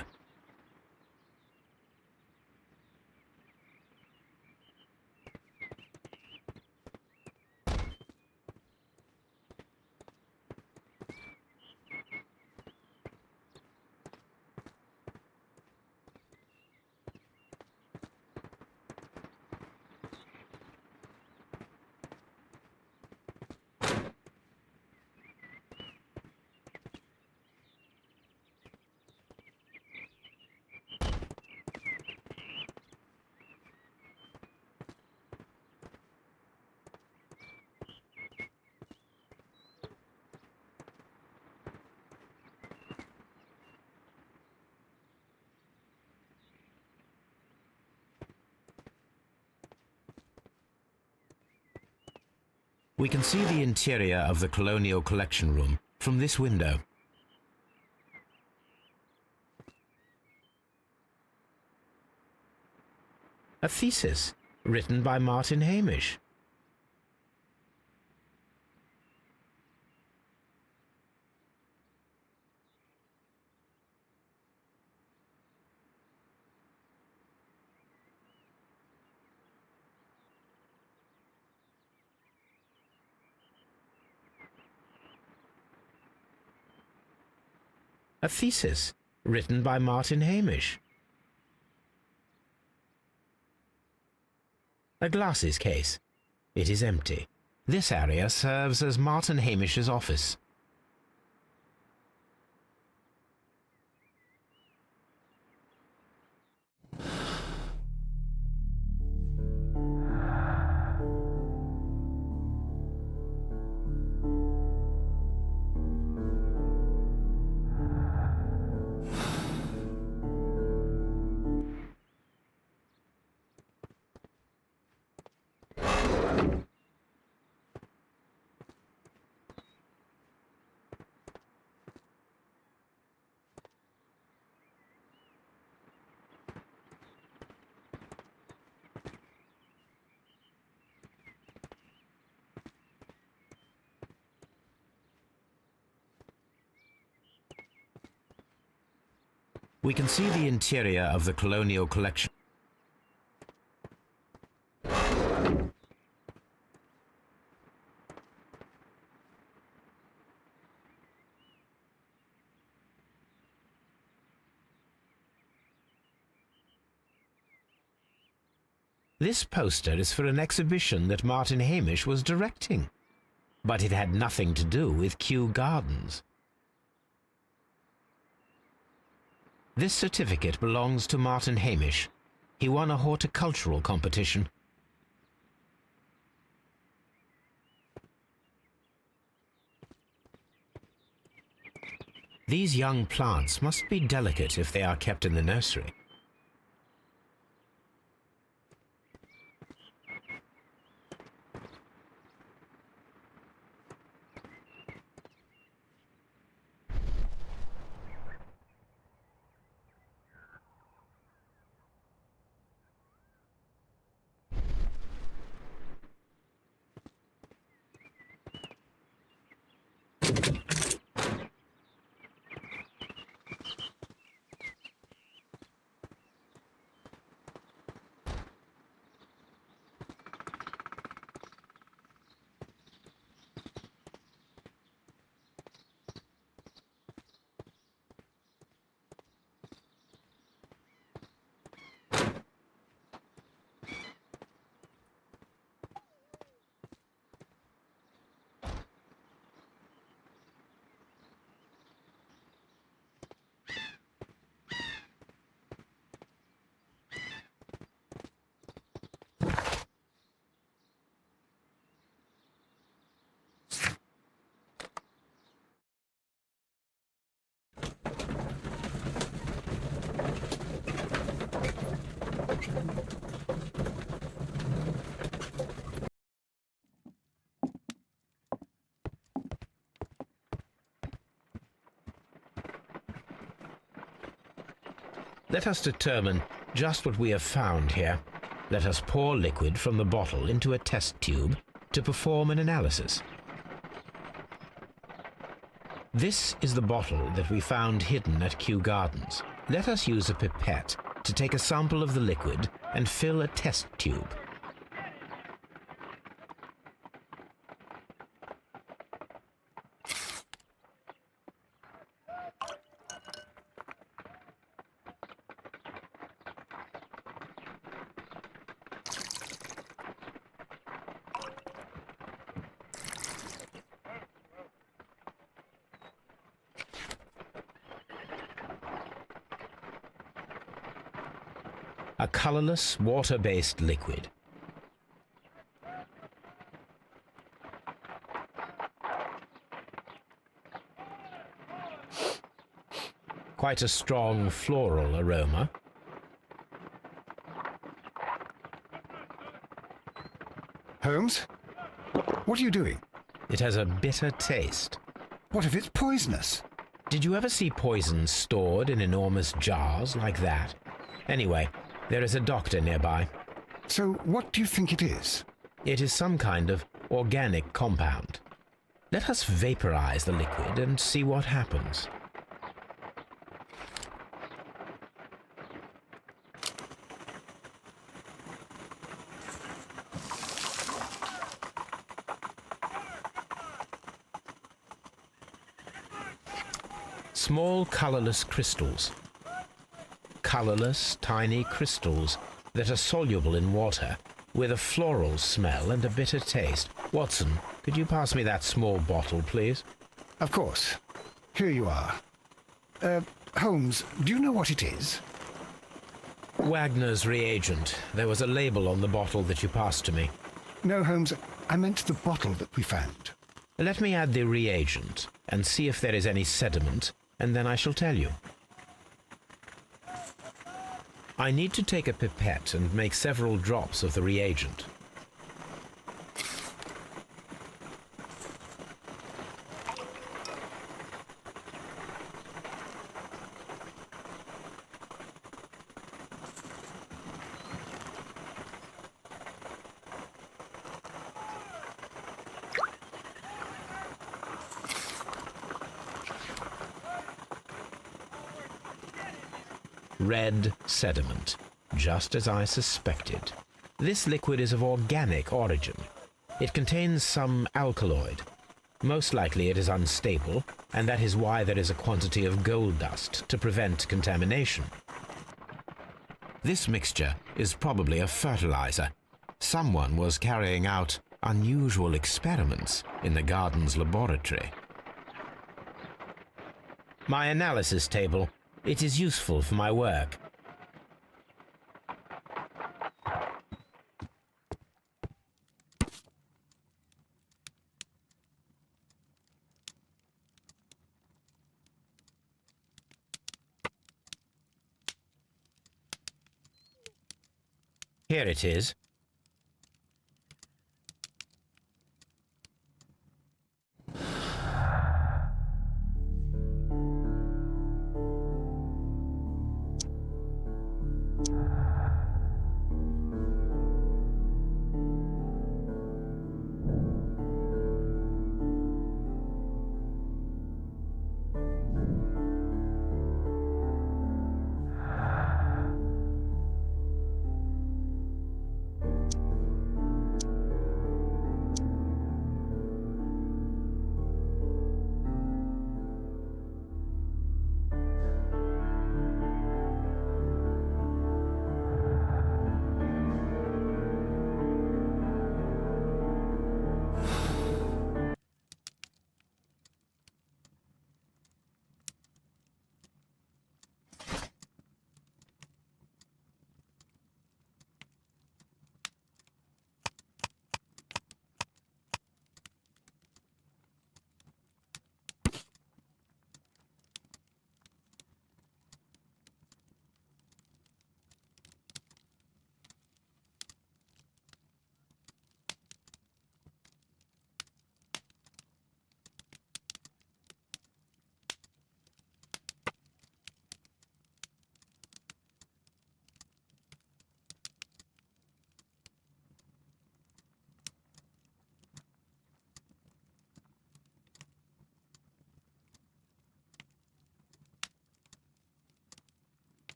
We can see the interior of the Colonial Collection Room from this window. A thesis written by Martin Hamish. A thesis written by Martin Hamish. A glasses case. It is empty. This area serves as Martin Hamish's office. We can see the interior of the Colonial Collection. This poster is for an exhibition that Martin Hamish was directing, but it had nothing to do with Kew Gardens. This certificate belongs to Martin Hamish. He won a horticultural competition. These young plants must be delicate if they are kept in the nursery. Let us determine just what we have found here. Let us pour liquid from the bottle into a test tube to perform an analysis. This is the bottle that we found hidden at Kew Gardens. Let us use a pipette to take a sample of the liquid and fill a test tube. A colorless, water-based liquid. Quite a strong floral aroma. Holmes? What are you doing? It has a bitter taste. What if it's poisonous? Did you ever see poison stored in enormous jars like that? Anyway, there is a doctor nearby. So what do you think it is? It is some kind of organic compound. Let us vaporize the liquid and see what happens. Small colorless crystals. Colorless, tiny crystals that are soluble in water, with a floral smell and a bitter taste. Watson, could you pass me that small bottle, please? Of course. Here you are. Holmes, do you know what it is? Wagner's reagent. There was a label on the bottle that you passed to me. No, Holmes, I meant the bottle that we found. Let me add the reagent and see if there is any sediment, and then I shall tell you. I need to take a pipette and make several drops of the reagent. Red sediment, just as I suspected. This liquid is of organic origin. It contains some alkaloid. Most likely it is unstable, and that is why there is a quantity of gold dust to prevent contamination. This mixture is probably a fertilizer. Someone was carrying out unusual experiments in the garden's laboratory. My analysis table. It is useful for my work. Here it is.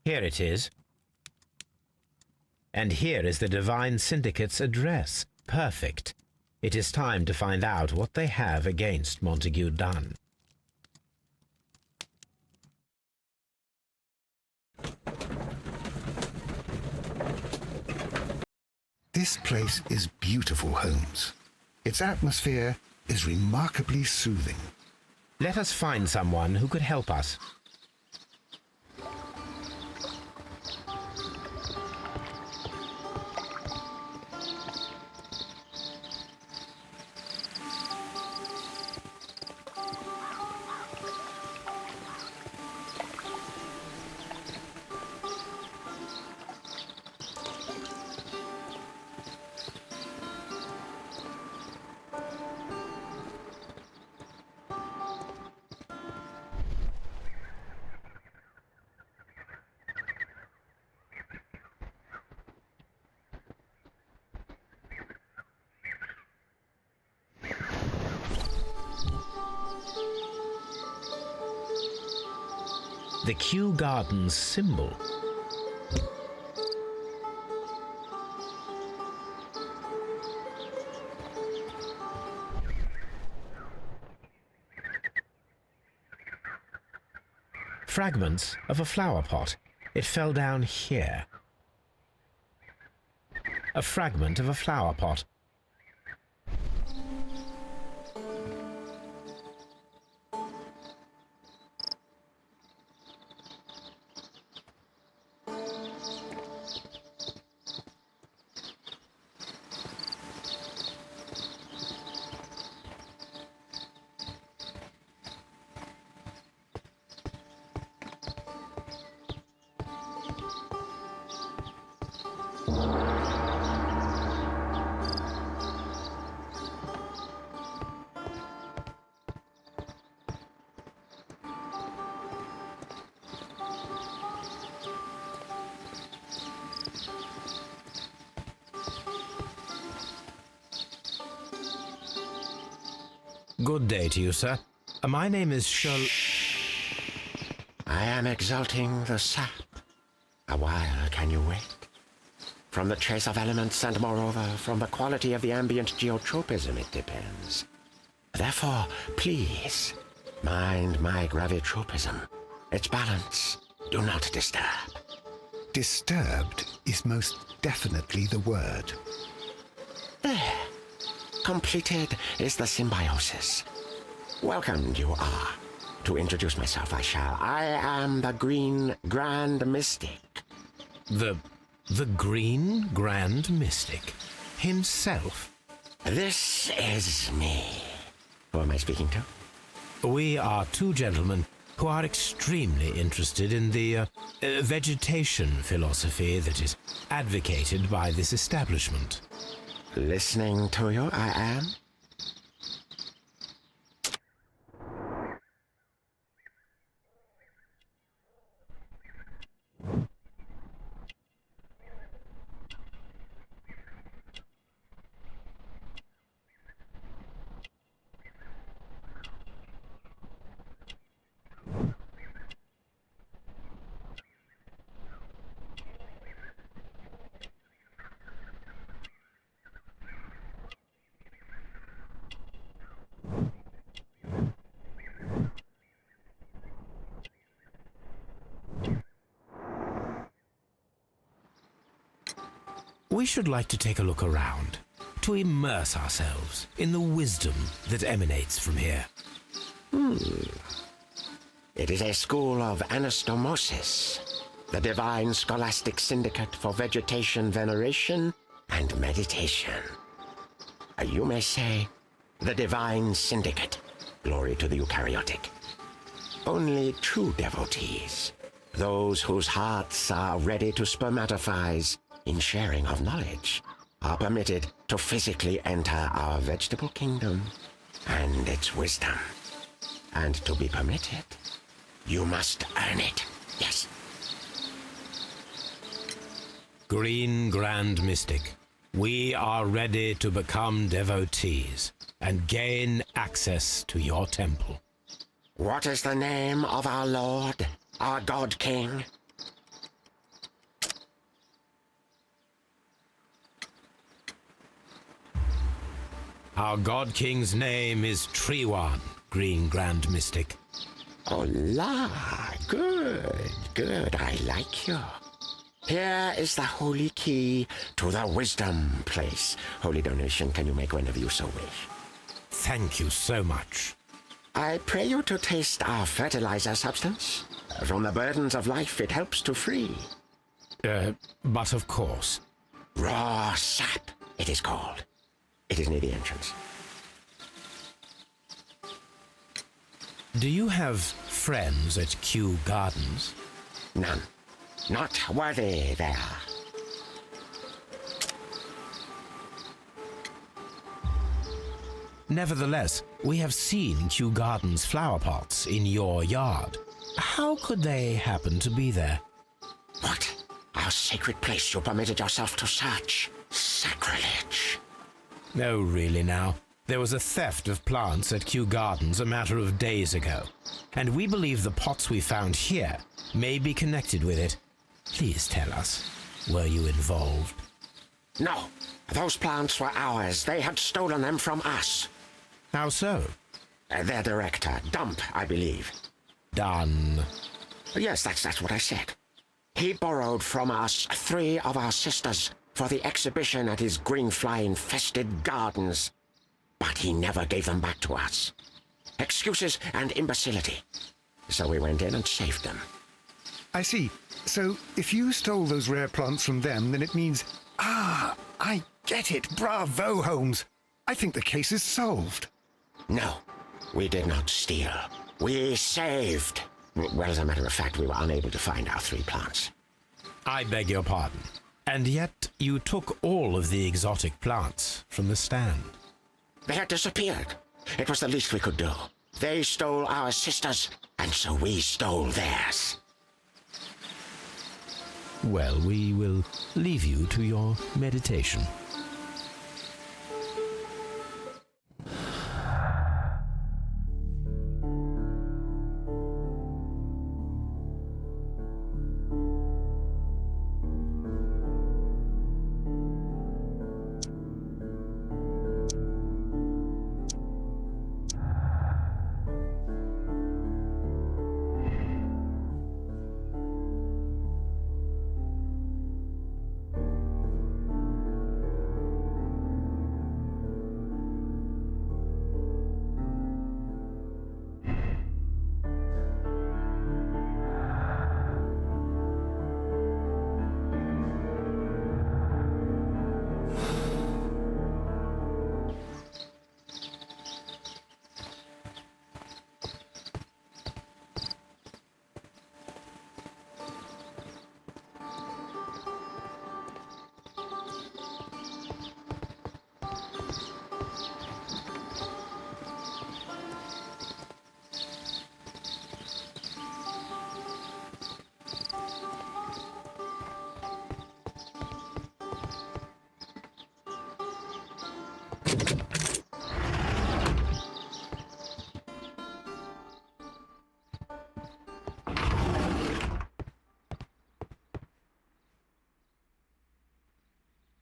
Here it is. And here is the Divine Syndicate's address. Perfect. It is time to find out what they have against Montague Dunn. This place is beautiful, Holmes. Its atmosphere is remarkably soothing. Let us find someone who could help us. the Kew Gardens symbol. Fragments of a flower pot. It fell down here. A fragment of a flower pot. Good day to you, sir. My name is Sherlock. I am exalting the sap. A while can you wait? From the trace of elements and moreover from the quality of the ambient geotropism it depends. Therefore, please, mind my gravitropism. Its balance. Do not disturb. Disturbed is most definitely the word. There. Completed is the symbiosis. Welcomed you are. To introduce myself I shall. I am the Green Grand Mystic. The Green Grand Mystic himself. This is me. Who am I speaking to? We are two gentlemen who are extremely interested in the vegetation philosophy that is advocated by this establishment. Listening to you, I am. We should like to take a look around, to immerse ourselves in the wisdom that emanates from here. It is a school of anastomosis, the divine scholastic syndicate for vegetation veneration and meditation. You may say, the divine syndicate, glory to the eukaryotic. Only true devotees, those whose hearts are ready to spermatophize in sharing of knowledge, are permitted to physically enter our vegetable kingdom and its wisdom. And to be permitted, you must earn it. Yes. Green Grand Mystic, we are ready to become devotees and gain access to your temple. What is the name of our Lord, our God King? Our God King's name is Treewan, Green Grand Mystic. Oh, la, good, I like you. Here is the holy key to the wisdom place. Holy donation can you make whenever you so wish. Thank you so much. I pray you to taste our fertilizer substance. From the burdens of life it helps to free. But of course. Raw sap, it is called. It is near the entrance. Do you have friends at Kew Gardens? None. Not worthy there. Nevertheless, we have seen Kew Gardens flower pots in your yard. How could they happen to be there? What? Our sacred place you permitted yourself to search? Sacrilege. Oh, really now? There was a theft of plants at Kew Gardens a matter of days ago, and we believe the pots we found here may be connected with it. Please tell us, were you involved? No, those plants were ours. They had stolen them from us. How so? Their director, Dump, I believe. Done. Yes, that's what I said. He borrowed from us 3 of our sisters for the exhibition at his green fly-infested gardens. But he never gave them back to us. Excuses and imbecility. So we went in and saved them. I see. So if you stole those rare plants from them, then it means... Ah, I get it. Bravo, Holmes. I think the case is solved. No, we did not steal. We saved. Well, as a matter of fact, we were unable to find our 3 plants. I beg your pardon. And yet you took all of the exotic plants from the stand. They had disappeared. It was the least we could do. They stole our sisters, and so we stole theirs. Well, we will leave you to your meditation.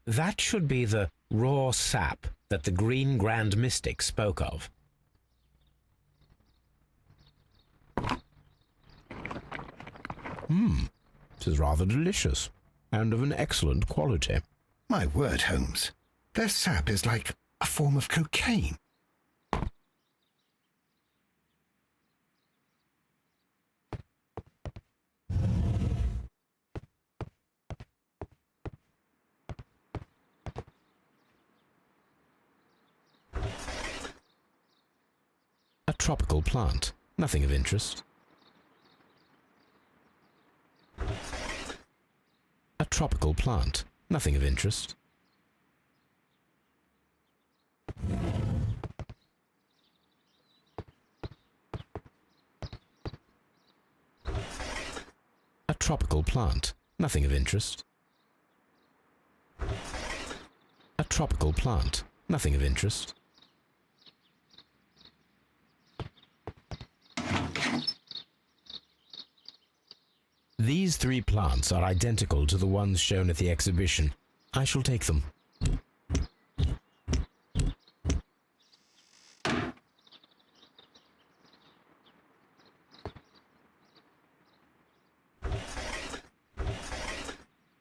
That should be the raw sap that the Green Grand Mystic spoke of. It is rather delicious, and of an excellent quality. My word, Holmes. Their sap is like a form of cocaine. A tropical plant, nothing of interest. A tropical plant, nothing of interest. A tropical plant, nothing of interest. A tropical plant, nothing of interest. These 3 plants are identical to the ones shown at the exhibition. I shall take them.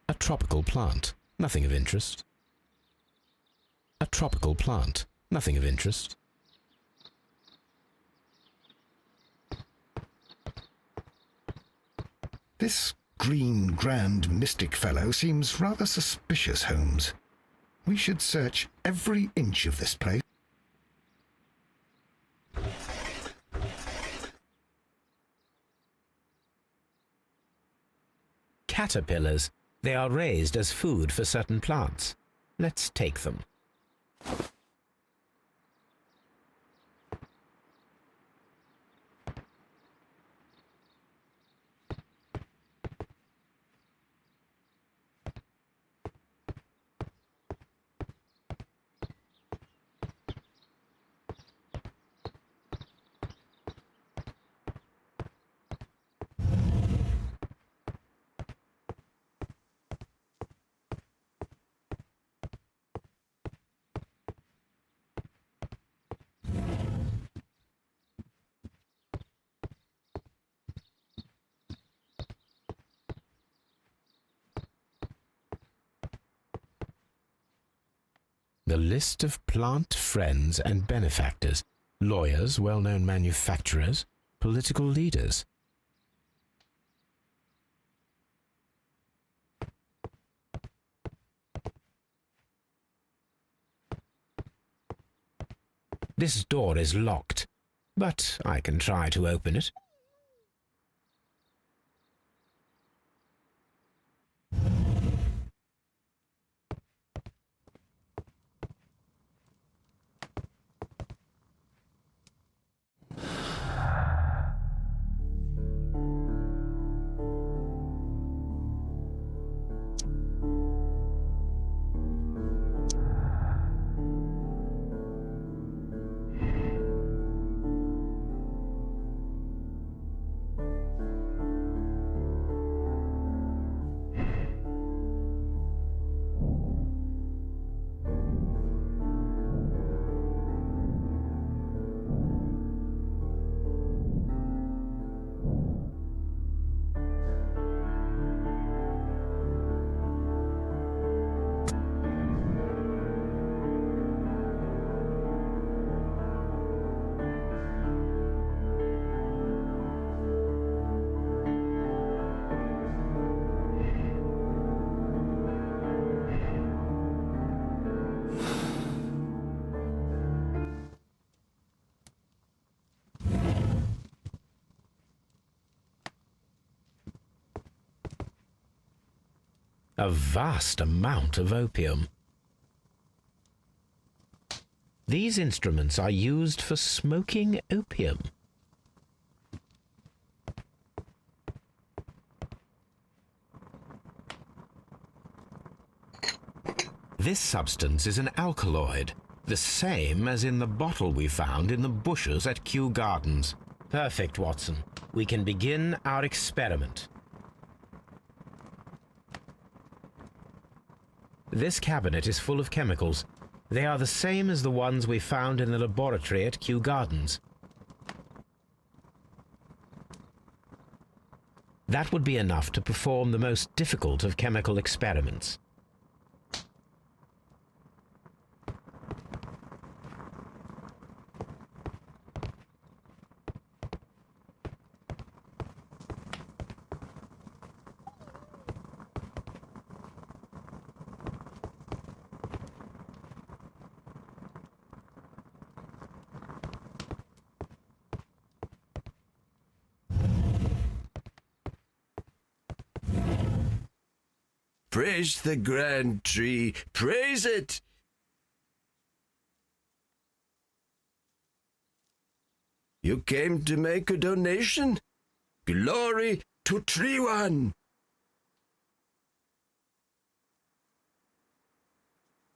A tropical plant, nothing of interest. A tropical plant, nothing of interest. This Green Grand Mystic fellow seems rather suspicious, Holmes. We should search every inch of this place. Caterpillars. They are raised as food for certain plants. Let's take them. The list of plant friends and benefactors, lawyers, well-known manufacturers, political leaders. This door is locked, but I can try to open it. A vast amount of opium. These instruments are used for smoking opium. This substance is an alkaloid, the same as in the bottle we found in the bushes at Kew Gardens. Perfect, Watson. We can begin our experiment. This cabinet is full of chemicals. They are the same as the ones we found in the laboratory at Kew Gardens. That would be enough to perform the most difficult of chemical experiments. Praise the grand tree, praise it! You came to make a donation? Glory to Tree One!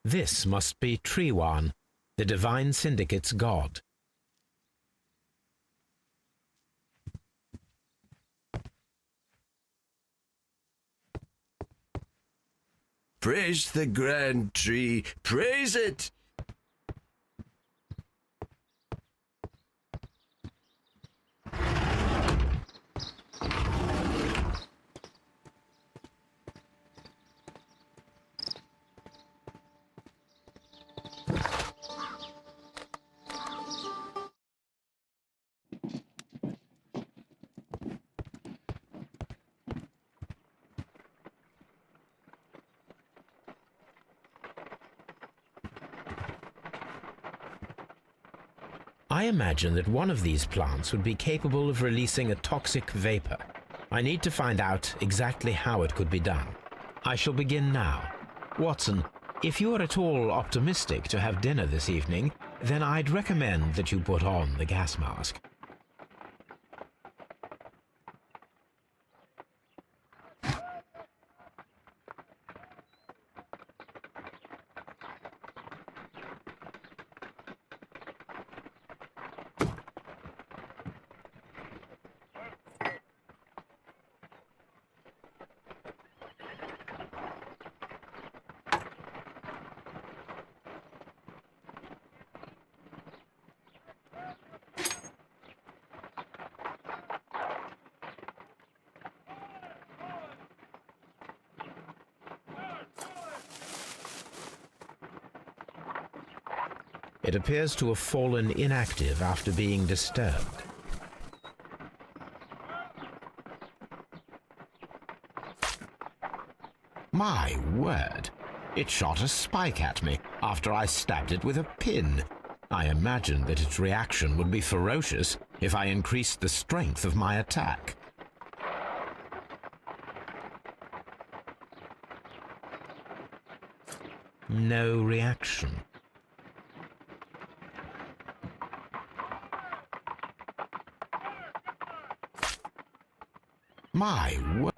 This must be Treewan, the Divine Syndicate's god. Praise the grand tree, praise it! I imagine that one of these plants would be capable of releasing a toxic vapor. I need to find out exactly how it could be done. I shall begin now. Watson, if you are at all optimistic to have dinner this evening, then I'd recommend that you put on the gas mask. It appears to have fallen inactive after being disturbed. My word! It shot a spike at me after I stabbed it with a pin. I imagined that its reaction would be ferocious if I increased the strength of my attack. No reaction. My word!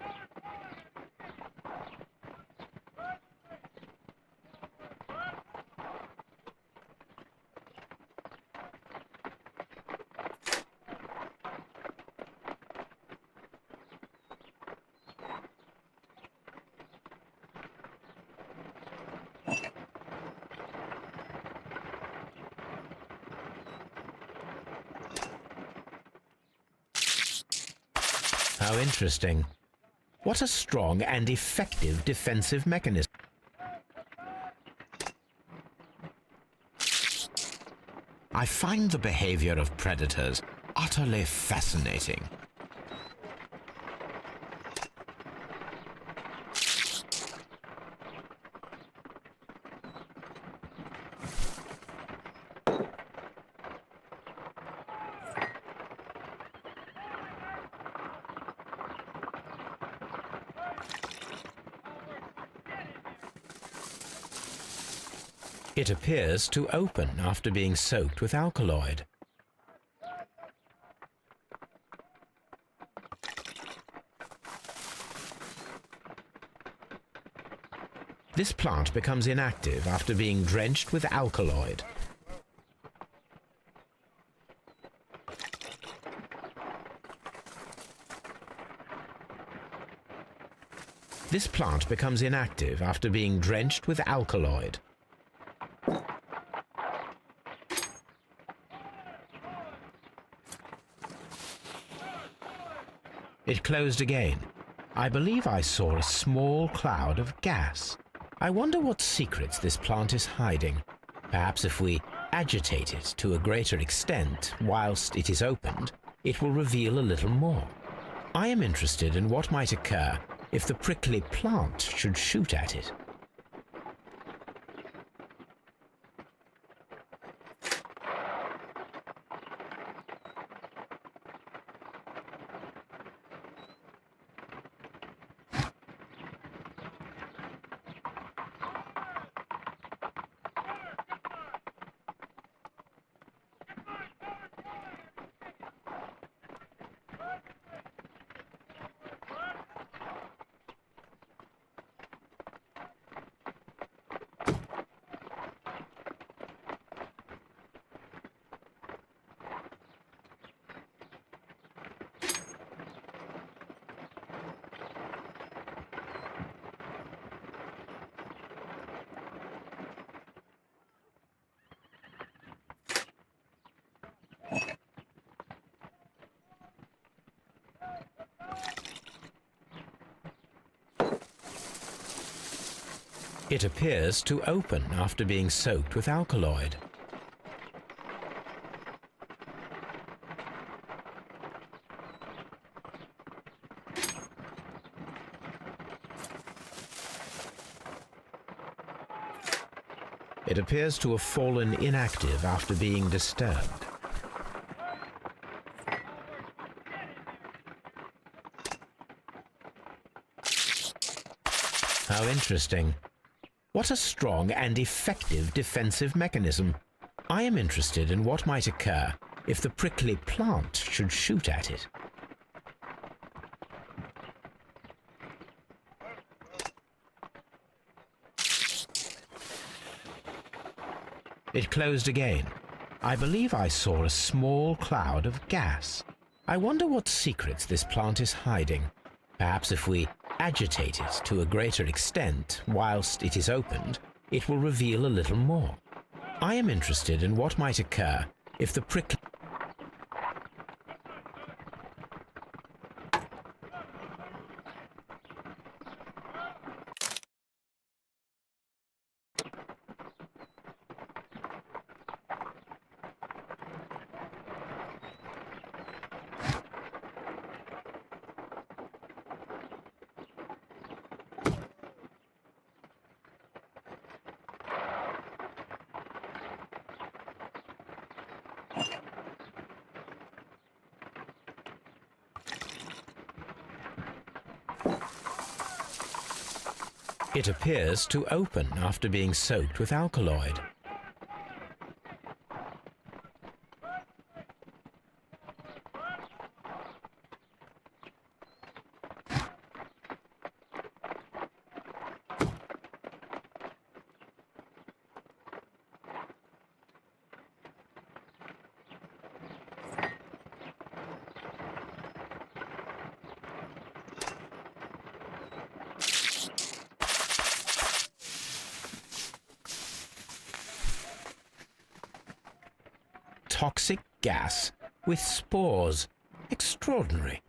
How interesting. What a strong and effective defensive mechanism. I find the behavior of predators utterly fascinating. It appears to open after being soaked with alkaloid. This plant becomes inactive after being drenched with alkaloid. This plant becomes inactive after being drenched with alkaloid. It closed again. I believe I saw a small cloud of gas. I wonder what secrets this plant is hiding. Perhaps if we agitate it to a greater extent whilst it is opened, it will reveal a little more. I am interested in what might occur if the prickly plant should shoot at it. It appears to open after being soaked with alkaloid. It appears to have fallen inactive after being disturbed. How interesting. What a strong and effective defensive mechanism. I am interested in what might occur if the prickly plant should shoot at it. It closed again. I believe I saw a small cloud of gas. I wonder what secrets this plant is hiding. Perhaps if we agitate it to a greater extent whilst it is opened, it will reveal a little more. I am interested in what might occur if the prickly... It appears to open after being soaked with alkaloid. Toxic gas with spores. Extraordinary.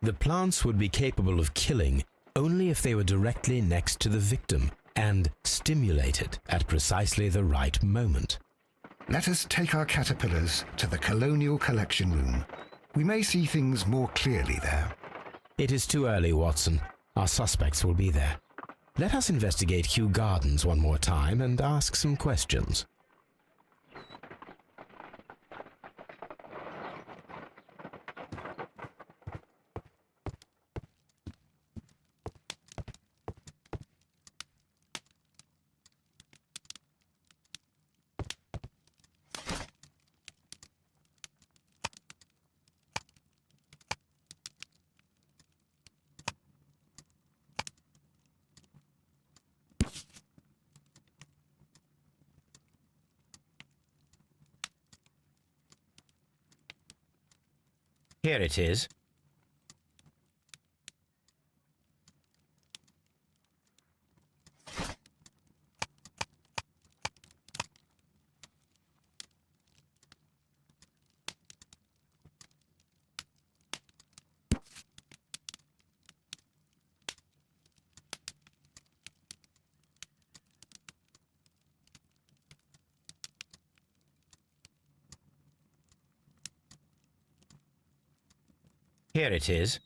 The plants would be capable of killing only if they were directly next to the victim and stimulated at precisely the right moment. Let us take our caterpillars to the Colonial Collection Room. We may see things more clearly there. It is too early, Watson. Our suspects will be there. Let us investigate Kew Gardens one more time and ask some questions. Here it is. Here it is.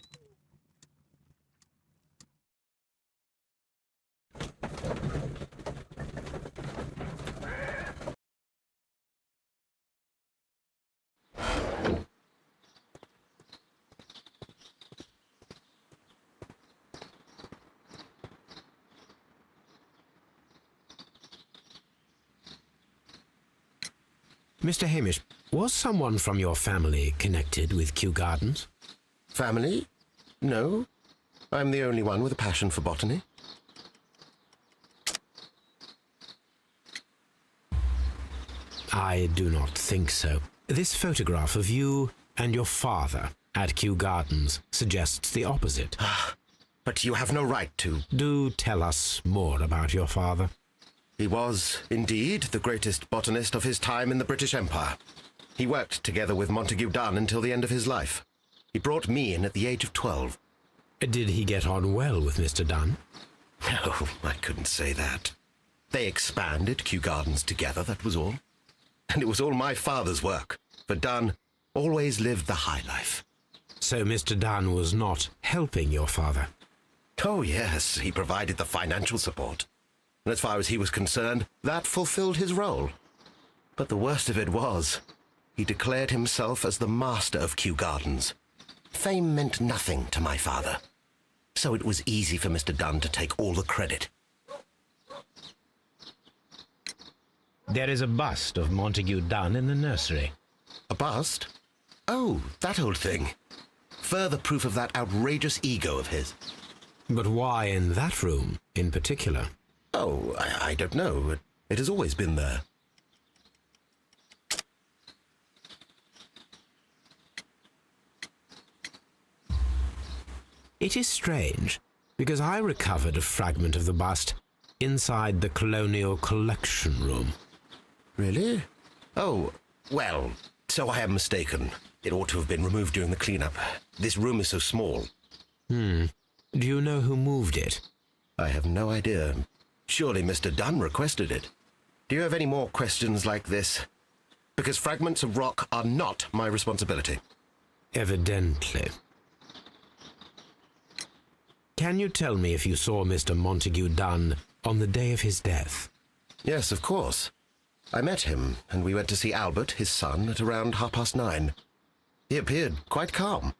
Mr. Hamish, was someone from your family connected with Kew Gardens? Family? No. I'm the only one with a passion for botany. I do not think so. This photograph of you and your father at Kew Gardens suggests the opposite. But you have no right to. Do tell us more about your father. He was, indeed, the greatest botanist of his time in the British Empire. He worked together with Montague Dunn until the end of his life. He brought me in at the age of 12. Did he get on well with Mr. Dunn? No, I couldn't say that. They expanded Kew Gardens together, that was all. And it was all my father's work, for Dunn always lived the high life. So Mr. Dunn was not helping your father? Oh, yes, he provided the financial support. And as far as he was concerned, that fulfilled his role. But the worst of it was, he declared himself as the master of Kew Gardens. Fame meant nothing to my father, so it was easy for Mr. Dunn to take all the credit. There is a bust of Montague Dunn in the nursery. A bust? Oh, that old thing. Further proof of that outrageous ego of his. But why in that room in particular? Oh, I don't know. It has always been there. It is strange, because I recovered a fragment of the bust inside the Colonial Collection Room. Really? Oh, well, so I am mistaken. It ought to have been removed during the cleanup. This room is so small. Do you know who moved it? I have no idea. Surely Mr. Dunn requested it. Do you have any more questions like this? Because fragments of rock are not my responsibility. Evidently. Can you tell me if you saw Mr. Montague Dunn on the day of his death? Yes, of course. I met him, and we went to see Albert, his son, at around 9:30. He appeared quite calm.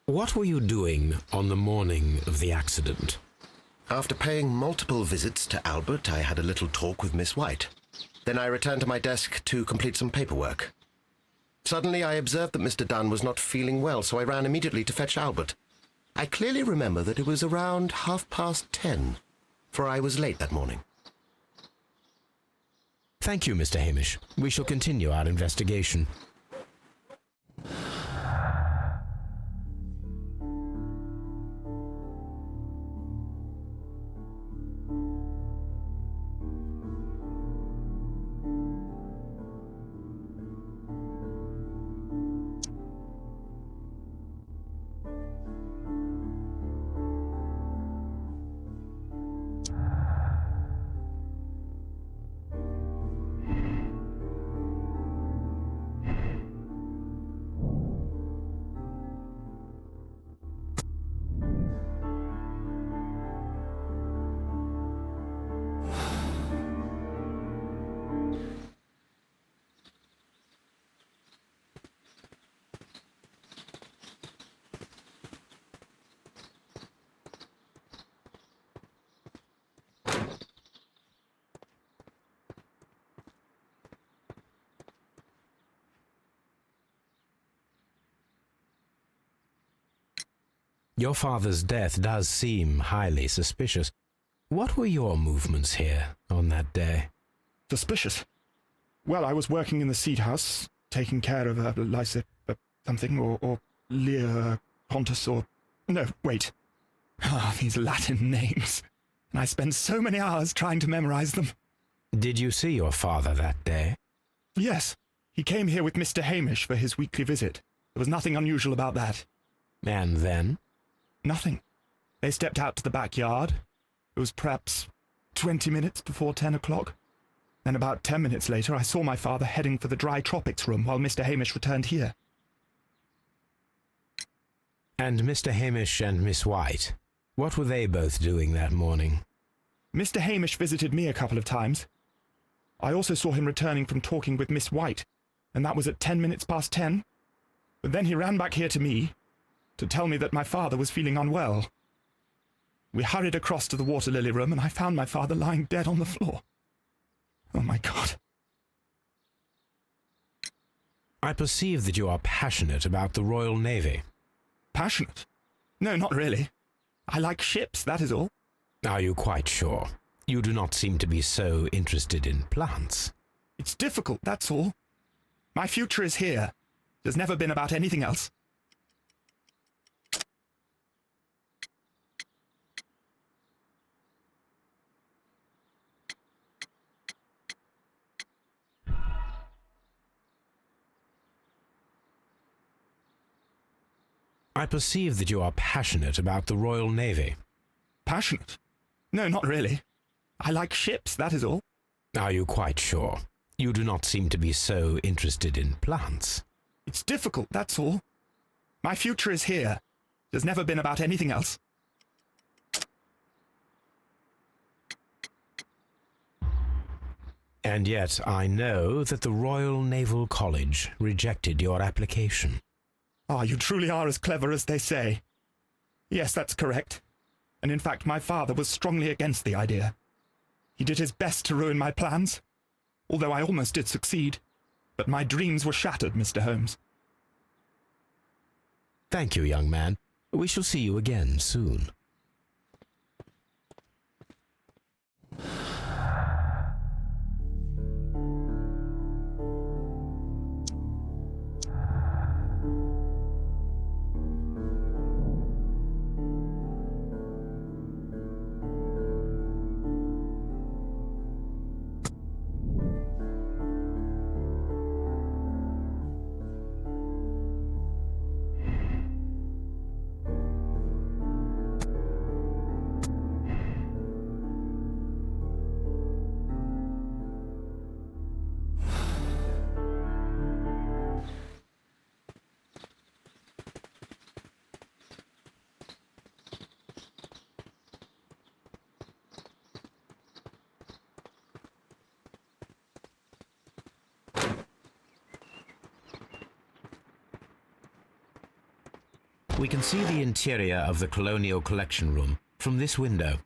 What were you doing on the morning of the accident? After paying multiple visits to Albert, I had a little talk with Miss White. Then I returned to my desk to complete some paperwork. Suddenly I observed that Mr. Dunn was not feeling well, so I ran immediately to fetch Albert. I clearly remember that it was around 10:30, for I was late that morning. Thank you, Mr. Hamish. We shall continue our investigation. Your father's death does seem highly suspicious. What were your movements here on that day? Suspicious? Well, I was working in the seed house, taking care of something, or Lear Pontus, or... No, wait. These Latin names. And I spent so many hours trying to memorize them. Did you see your father that day? Yes. He came here with Mr. Hamish for his weekly visit. There was nothing unusual about that. And then? Nothing. They stepped out to the backyard. It was perhaps 20 minutes before 10 o'clock. Then about 10 minutes later, I saw my father heading for the dry tropics room while Mr. Hamish returned here. And Mr. Hamish and Miss White, what were they both doing that morning? Mr. Hamish visited me a couple of times. I also saw him returning from talking with Miss White, and that was at 10 minutes past 10. But then he ran back here to me to tell me that my father was feeling unwell. We hurried across to the water lily room, and I found my father lying dead on the floor. Oh, my God. I perceive that you are passionate about the Royal Navy. Passionate? No, not really. I like ships, that is all. Are you quite sure? You do not seem to be so interested in plants. It's difficult, that's all. My future is here. It has never been about anything else. I perceive that you are passionate about the Royal Navy. Passionate? No, not really. I like ships, that is all. Are you quite sure? You do not seem to be so interested in plants. It's difficult, that's all. My future is here. It has never been about anything else. And yet I know that the Royal Naval College rejected your application. Ah, you truly are as clever as they say. Yes, that's correct. And in fact, my father was strongly against the idea. He did his best to ruin my plans, although I almost did succeed. But my dreams were shattered, Mr. Holmes. Thank you, young man. We shall see you again soon. We can see the interior of the Colonial Collection Room from this window.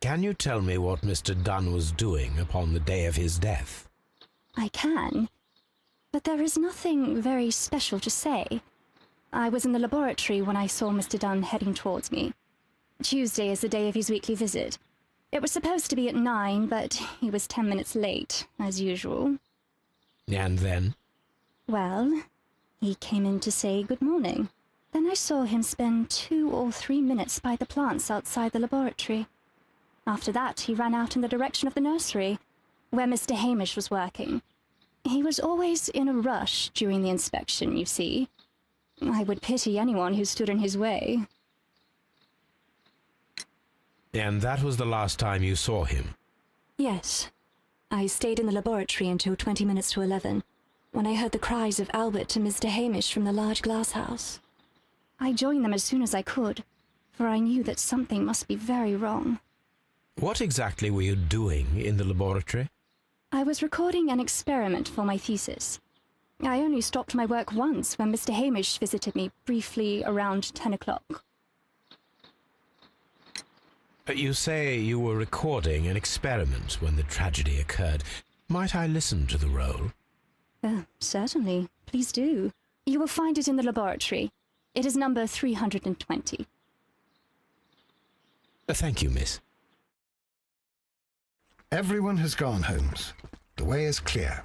Can you tell me what Mr. Dunn was doing upon the day of his death? I can, but there is nothing very special to say. I was in the laboratory when I saw Mr. Dunn heading towards me. Tuesday is the day of his weekly visit. It was supposed to be at 9, but he was 10 minutes late, as usual. And then? Well, he came in to say good morning. Then I saw him spend 2 or 3 minutes by the plants outside the laboratory. After that, he ran out in the direction of the nursery, where Mr. Hamish was working. He was always in a rush during the inspection, you see. I would pity anyone who stood in his way. And that was the last time you saw him? Yes. I stayed in the laboratory until 20 minutes to 11, when I heard the cries of Albert to Mr. Hamish from the large glass house. I joined them as soon as I could, for I knew that something must be very wrong. What exactly were you doing in the laboratory? I was recording an experiment for my thesis. I only stopped my work once when Mr. Hamish visited me briefly around 10 o'clock. You say you were recording an experiment when the tragedy occurred. Might I listen to the roll? Certainly. Please do. You will find it in the laboratory. It is number 320. Thank you, miss. Everyone has gone, Holmes. The way is clear.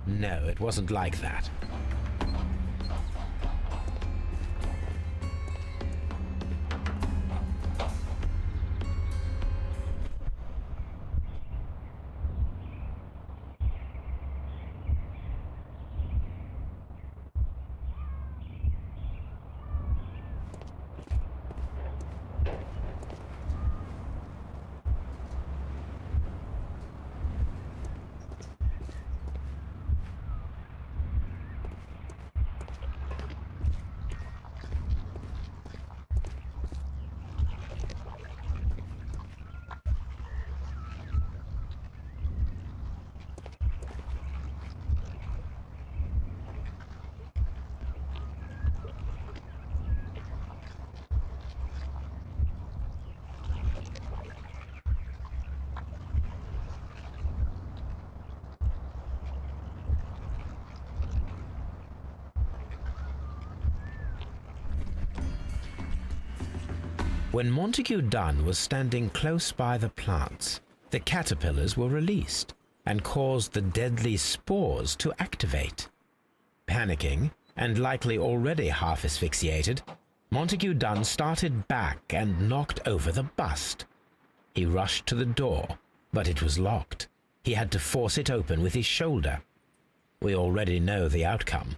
No, it wasn't like that. When Montague Dunn was standing close by the plants, the caterpillars were released and caused the deadly spores to activate. Panicking, and likely already half asphyxiated, Montague Dunn started back and knocked over the bust. He rushed to the door, but it was locked. He had to force it open with his shoulder. We already know the outcome.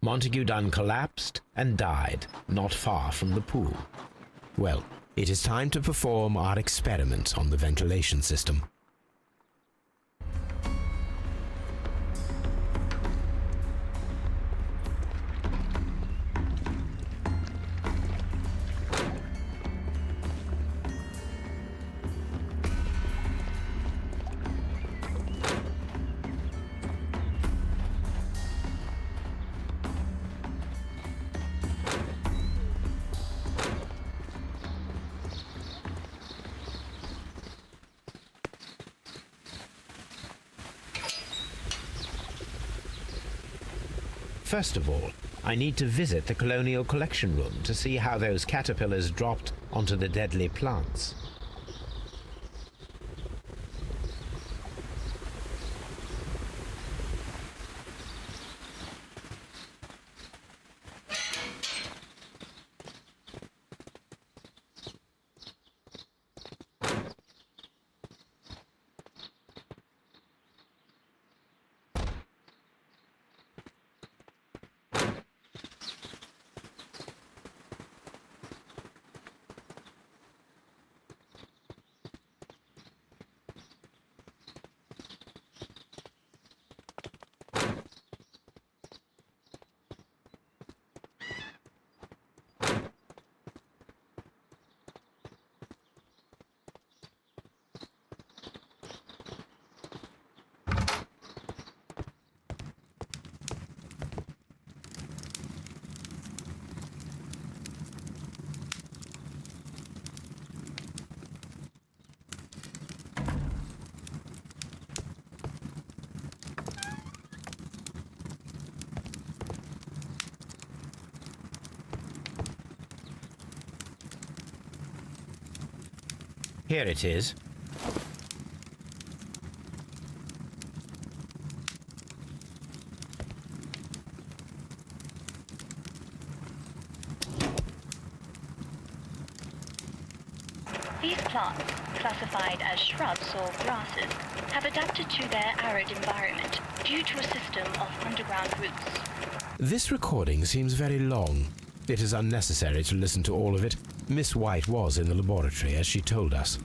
Montague Dunn collapsed and died not far from the pool. Well, it is time to perform our experiment on the ventilation system. First of all, I need to visit the Colonial Collection Room to see how those caterpillars dropped onto the deadly plants. Here it is. These plants, classified as shrubs or grasses, have adapted to their arid environment due to a system of underground roots. This recording seems very long. It is unnecessary to listen to all of it. Miss White was in the laboratory, as she told us.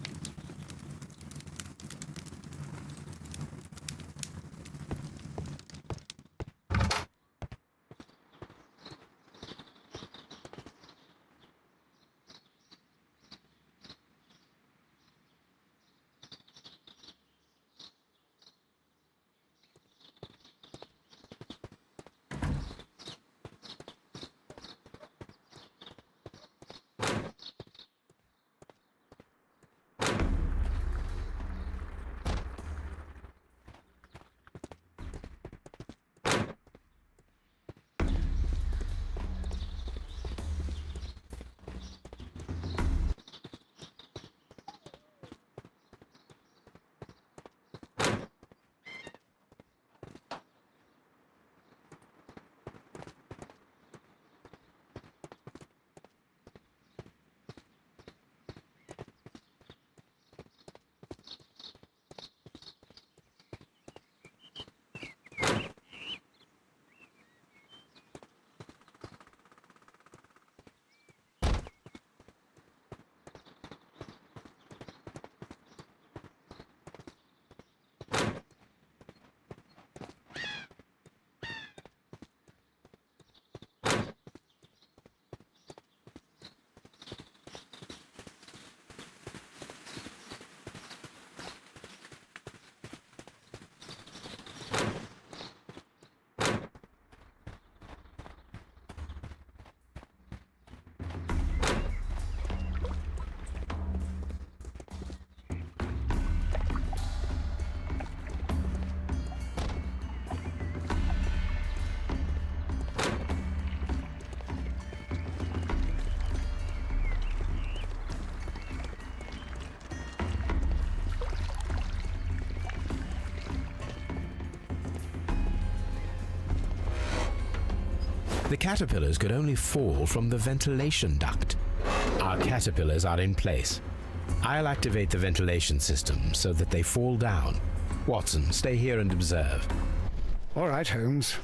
The caterpillars could only fall from the ventilation duct. Our caterpillars are in place. I'll activate the ventilation system so that they fall down. Watson, stay here and observe. All right, Holmes.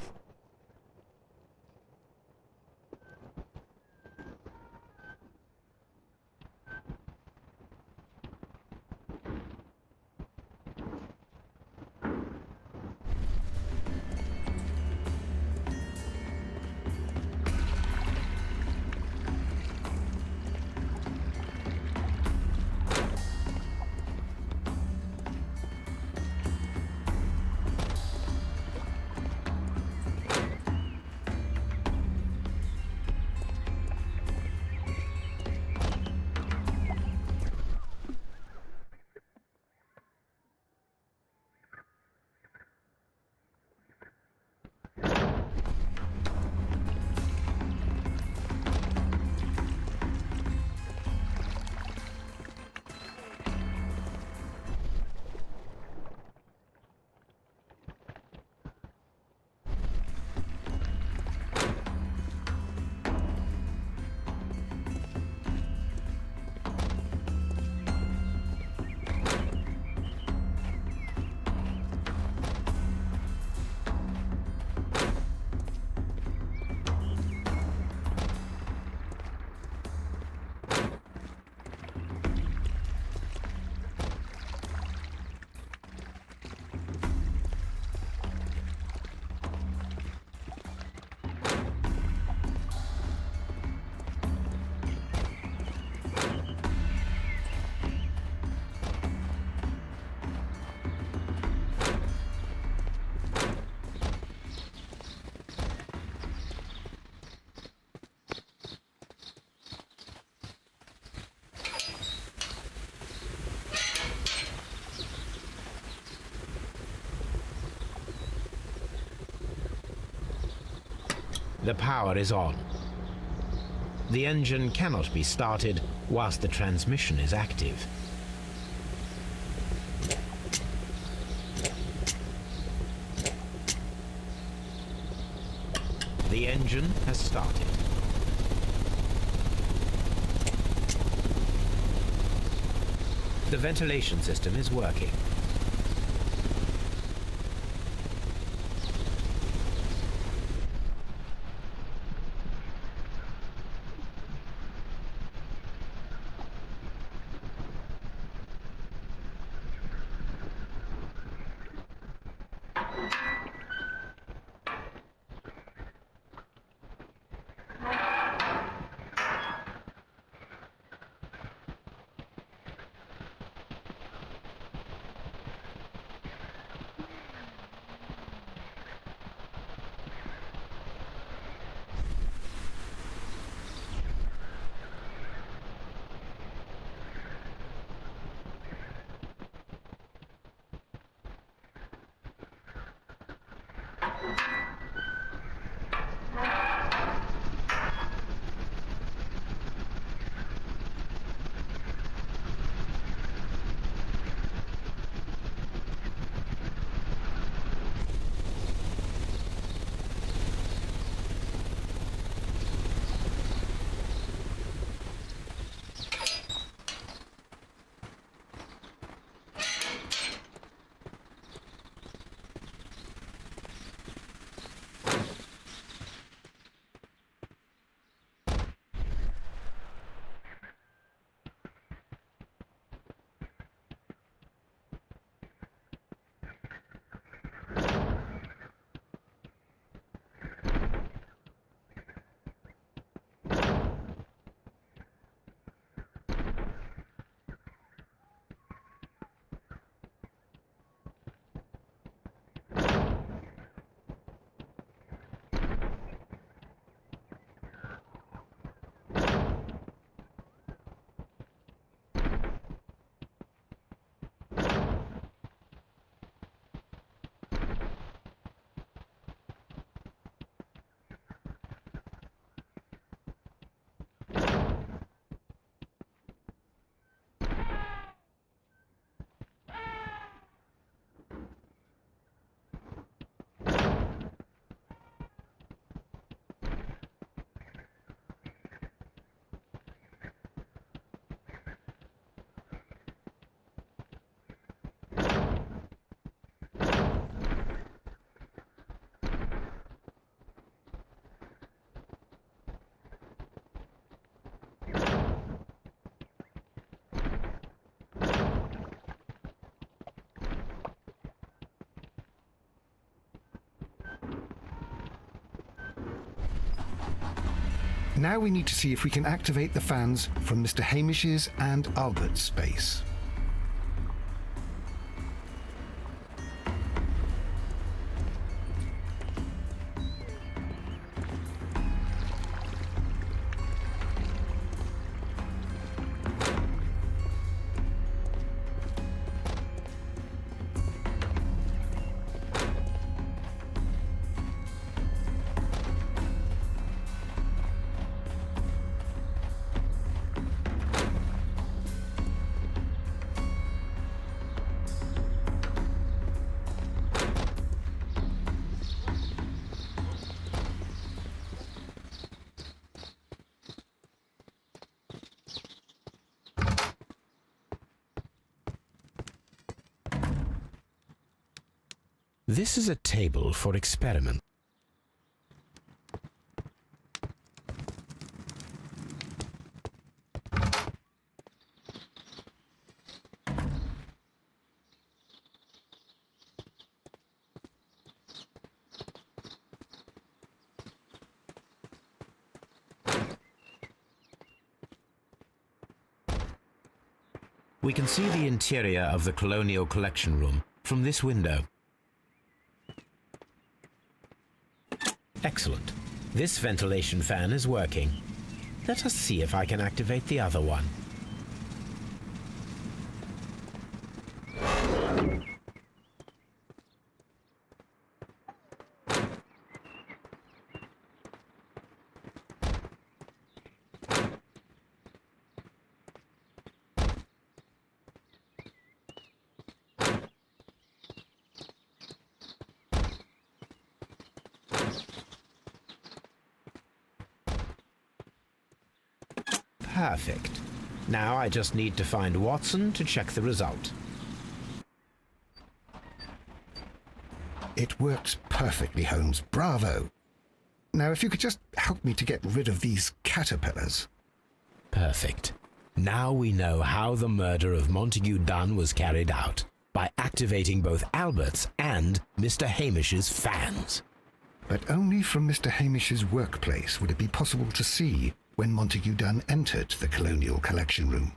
The power is on. The engine cannot be started whilst the transmission is active. The engine has started. The ventilation system is working. Now we need to see if we can activate the fans from Mr. Hamish's and Albert's space. This is a table for experiment. We can see the interior of the Colonial Collection Room from this window. Excellent. This ventilation fan is working. Let us see if I can activate the other one. Perfect. Now I just need to find Watson to check the result. It works perfectly, Holmes. Bravo. Now, if you could just help me to get rid of these caterpillars. Perfect. Now we know how the murder of Montague Dunn was carried out, by activating both Albert's and Mr. Hamish's fans. But only from Mr. Hamish's workplace would it be possible to see when Montague Dunn entered the Colonial Collection Room.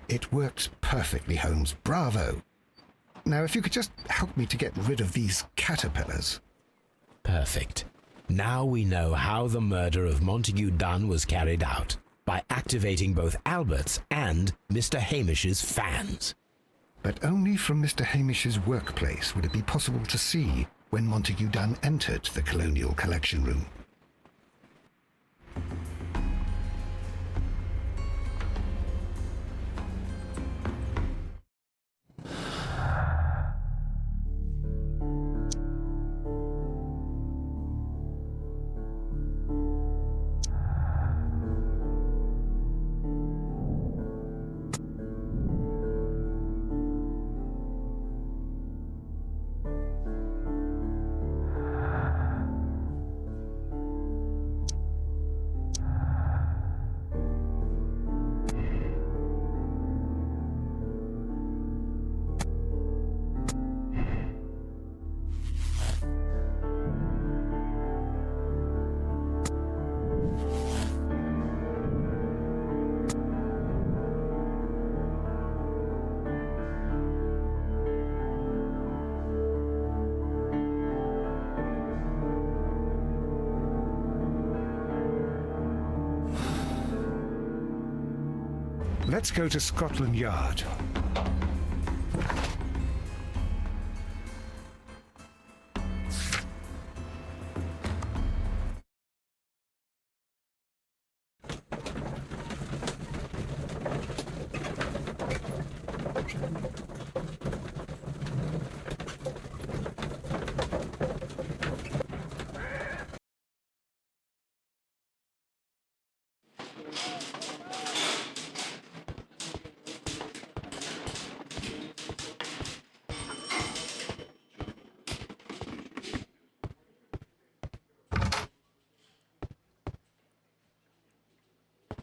It works perfectly, Holmes. Bravo. Now, if you could just help me to get rid of these caterpillars. Perfect. Now we know how the murder of Montague Dunn was carried out, by activating both Albert's and Mr. Hamish's fans. But only from Mr. Hamish's workplace would it be possible to see when Montague Dunn entered the Colonial Collection Room. Let's go to Scotland Yard.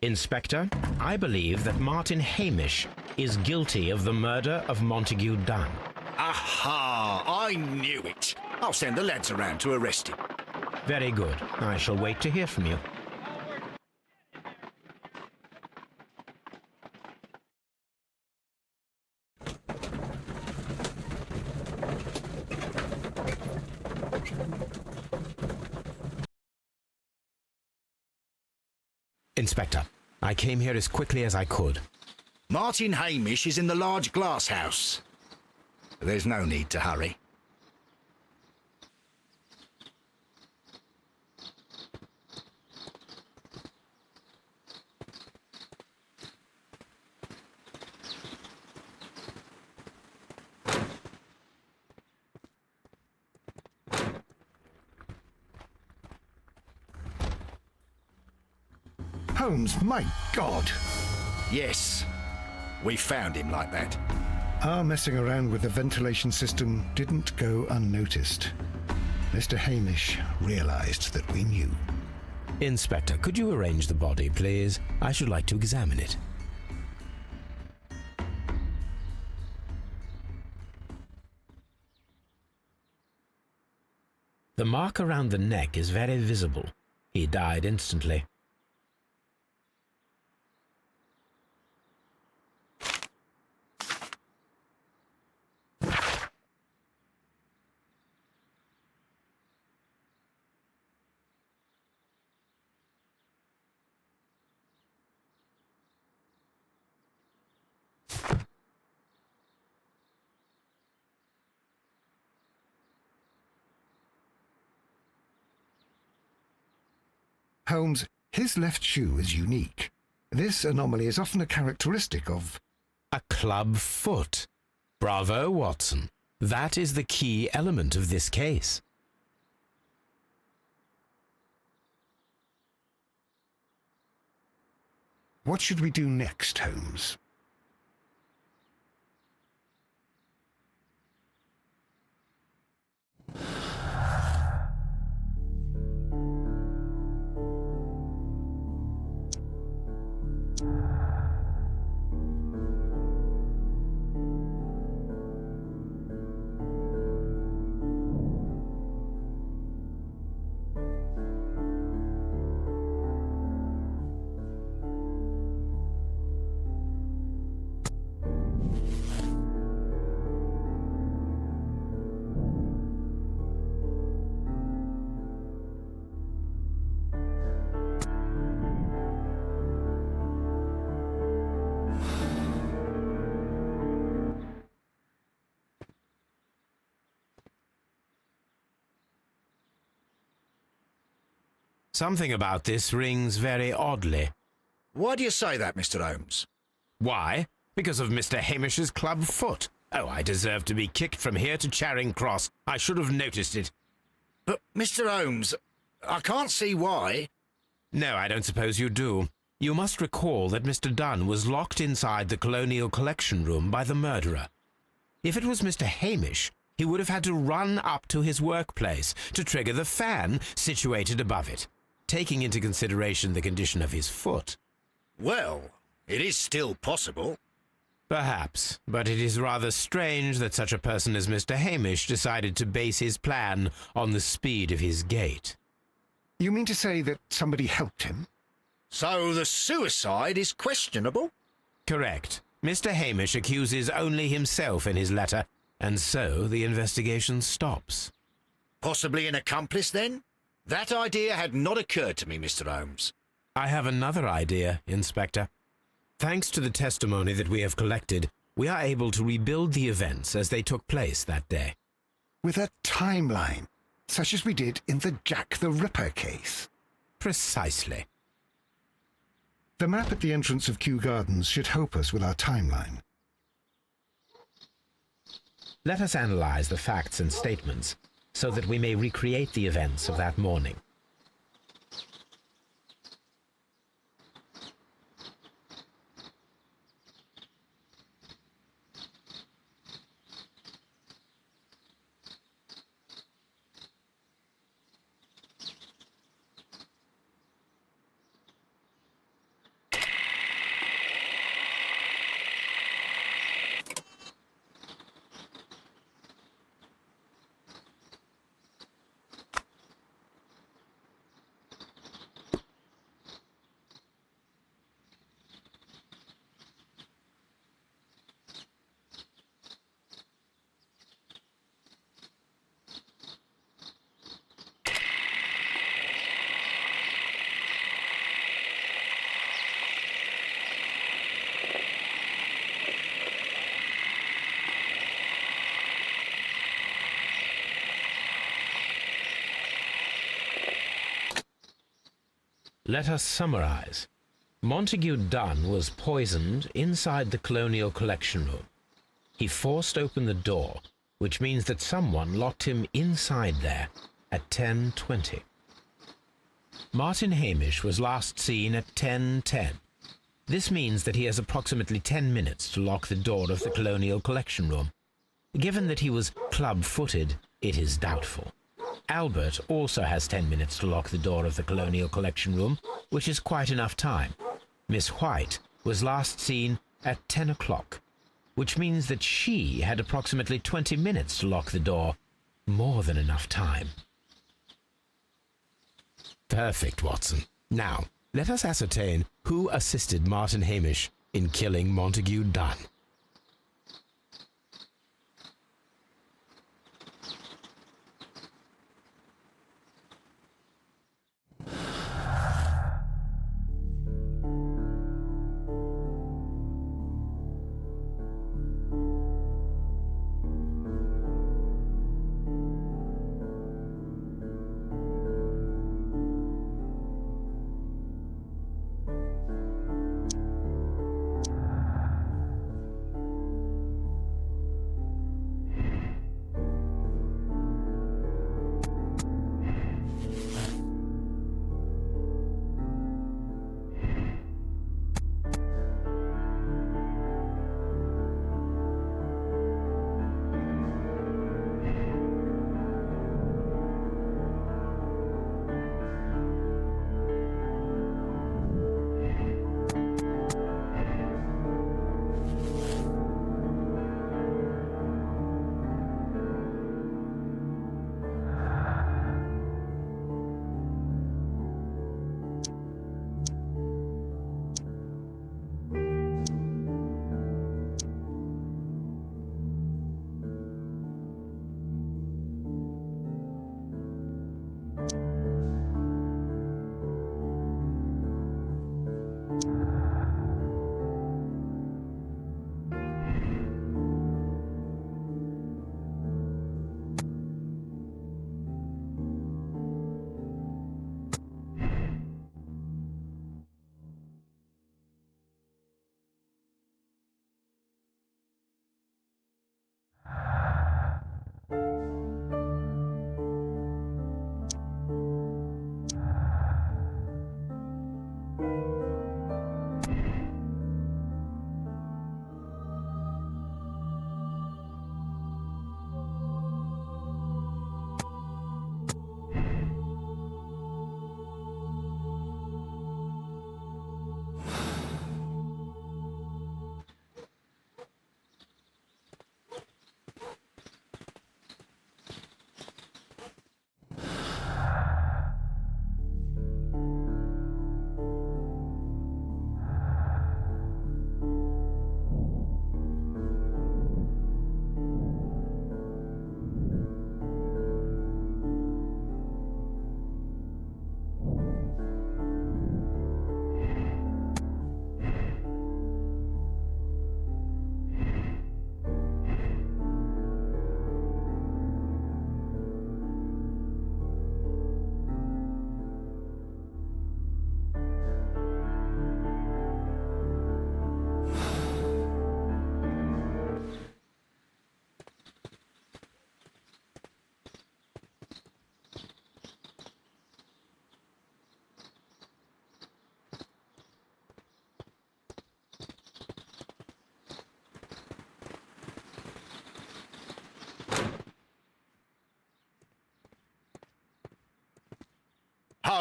Inspector, I believe that Martin Hamish is guilty of the murder of Montague Dunn. Aha! I knew it. I'll send the lads around to arrest him. Very good. I shall wait to hear from you. Inspector, I came here as quickly as I could. Martin Hamish is in the large glass house. There's no need to hurry. Holmes, my God! Yes, we found him like that. Our messing around with the ventilation system didn't go unnoticed. Mr. Hamish realized that we knew. Inspector, could you arrange the body, please? I should like to examine it. The mark around the neck is very visible. He died instantly. Holmes, his left shoe is unique. This anomaly is often a characteristic of... A club foot. Bravo, Watson. That is the key element of this case. What should we do next, Holmes? Something about this rings very oddly. Why do you say that, Mr. Holmes? Why? Because of Mr. Hamish's club foot. Oh, I deserve to be kicked from here to Charing Cross. I should have noticed it. But, Mr. Holmes, I can't see why. No, I don't suppose you do. You must recall that Mr. Dunn was locked inside the Colonial Collection Room by the murderer. If it was Mr. Hamish, he would have had to run up to his workplace to trigger the fan situated above it, taking into consideration the condition of his foot. Well, it is still possible. Perhaps, but it is rather strange that such a person as Mr. Hamish decided to base his plan on the speed of his gait. You mean to say that somebody helped him? So the suicide is questionable? Correct. Mr. Hamish accuses only himself in his letter, and so the investigation stops. Possibly an accomplice, then? That idea had not occurred to me, Mr. Holmes. I have another idea, Inspector. Thanks to the testimony that we have collected, we are able to rebuild the events as they took place that day. With a timeline, such as we did in the Jack the Ripper case. Precisely. The map at the entrance of Kew Gardens should help us with our timeline. Let us analyze the facts and statements so that we may recreate the events of that morning. Let us summarize. Montague Dunn was poisoned inside the Colonial Collection Room. He forced open the door, which means that someone locked him inside there at 10:20. Martin Hamish was last seen at 10:10. This means that he has approximately 10 minutes to lock the door of the Colonial Collection Room. Given that he was club-footed, it is doubtful. Albert also has 10 minutes to lock the door of the Colonial Collection Room, which is quite enough time. Miss White was last seen at 10 o'clock, which means that she had approximately 20 minutes to lock the door. More than enough time. Perfect, Watson. Now, let us ascertain who assisted Martin Hamish in killing Montague Dunn.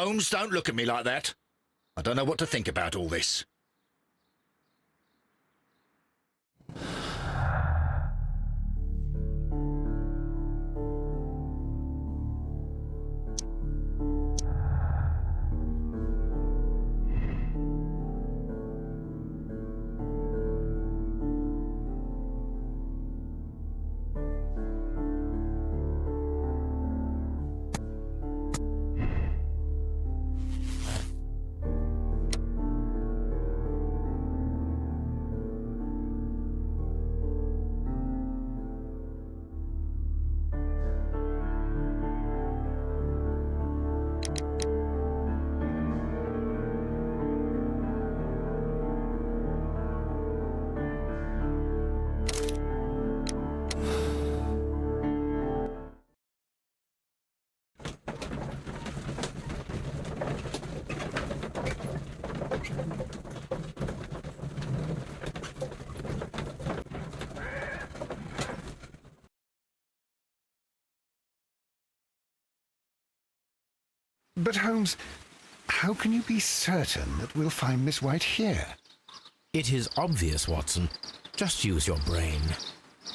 Holmes, don't look at me like that. I don't know what to think about all this. But Holmes, how can you be certain that we'll find Miss White here? It is obvious, Watson. Just use your brain.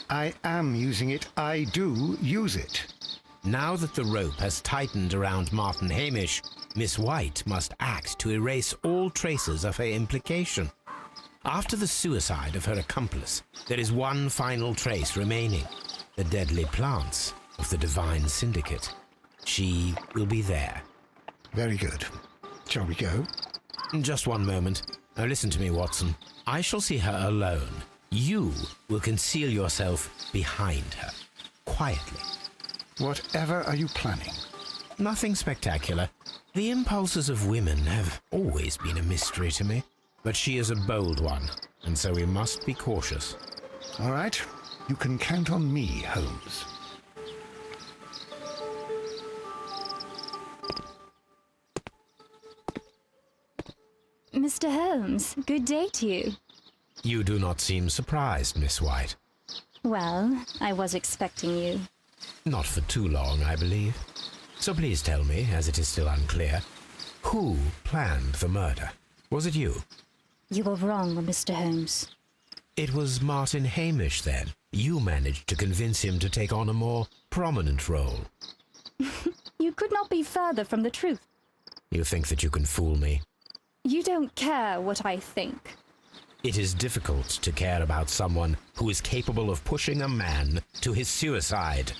I am using it. I do use it. Now that the rope has tightened around Martin Hamish, Miss White must act to erase all traces of her implication. After the suicide of her accomplice, there is one final trace remaining: the deadly plants of the Divine Syndicate. She will be there. Very good. Shall we go? Just one moment. Now listen to me, Watson. I shall see her alone. You will conceal yourself behind her, quietly. Whatever are you planning? Nothing spectacular. The impulses of women have always been a mystery to me. But she is a bold one, and so we must be cautious. All right. You can count on me, Holmes. Mr. Holmes, good day to you. You do not seem surprised, Miss White. Well, I was expecting you. Not for too long, I believe. So please tell me, as it is still unclear, who planned the murder? Was it you? You were wrong, Mr. Holmes. It was Martin Hamish, then. You managed to convince him to take on a more prominent role. You could not be further from the truth. You think that you can fool me? You don't care what I think. It is difficult to care about someone who is capable of pushing a man to his suicide.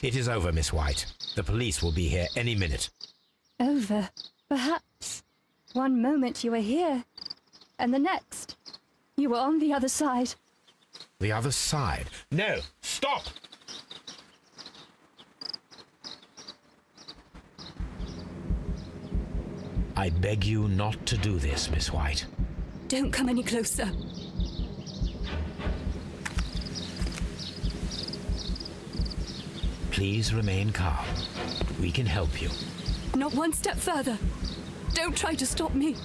It is over, Miss White. The police will be here any minute. Over, perhaps. One moment you were here, and the next, you were on the other side. The other side? No! Stop! I beg you not to do this, Miss White. Don't come any closer. Please remain calm. We can help you. Not one step further. Don't try to stop me.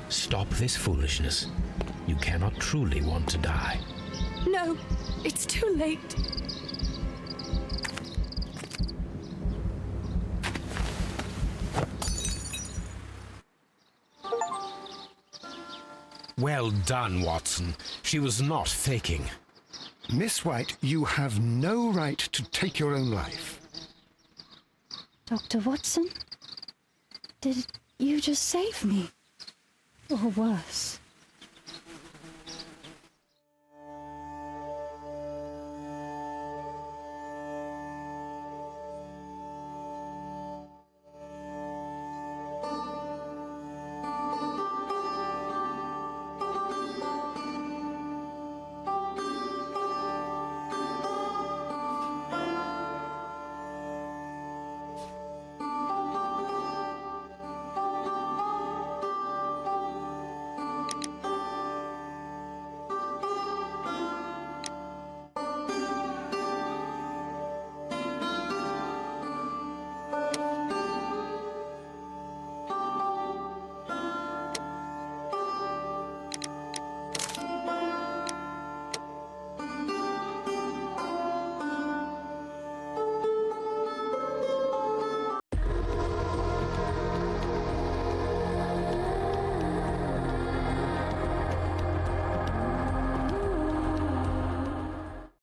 Stop this foolishness. You cannot truly want to die. No, it's too late. Well done, Watson. She was not faking. Miss White, you have no right to take your own life. Dr. Watson? Did you just save me? Or worse?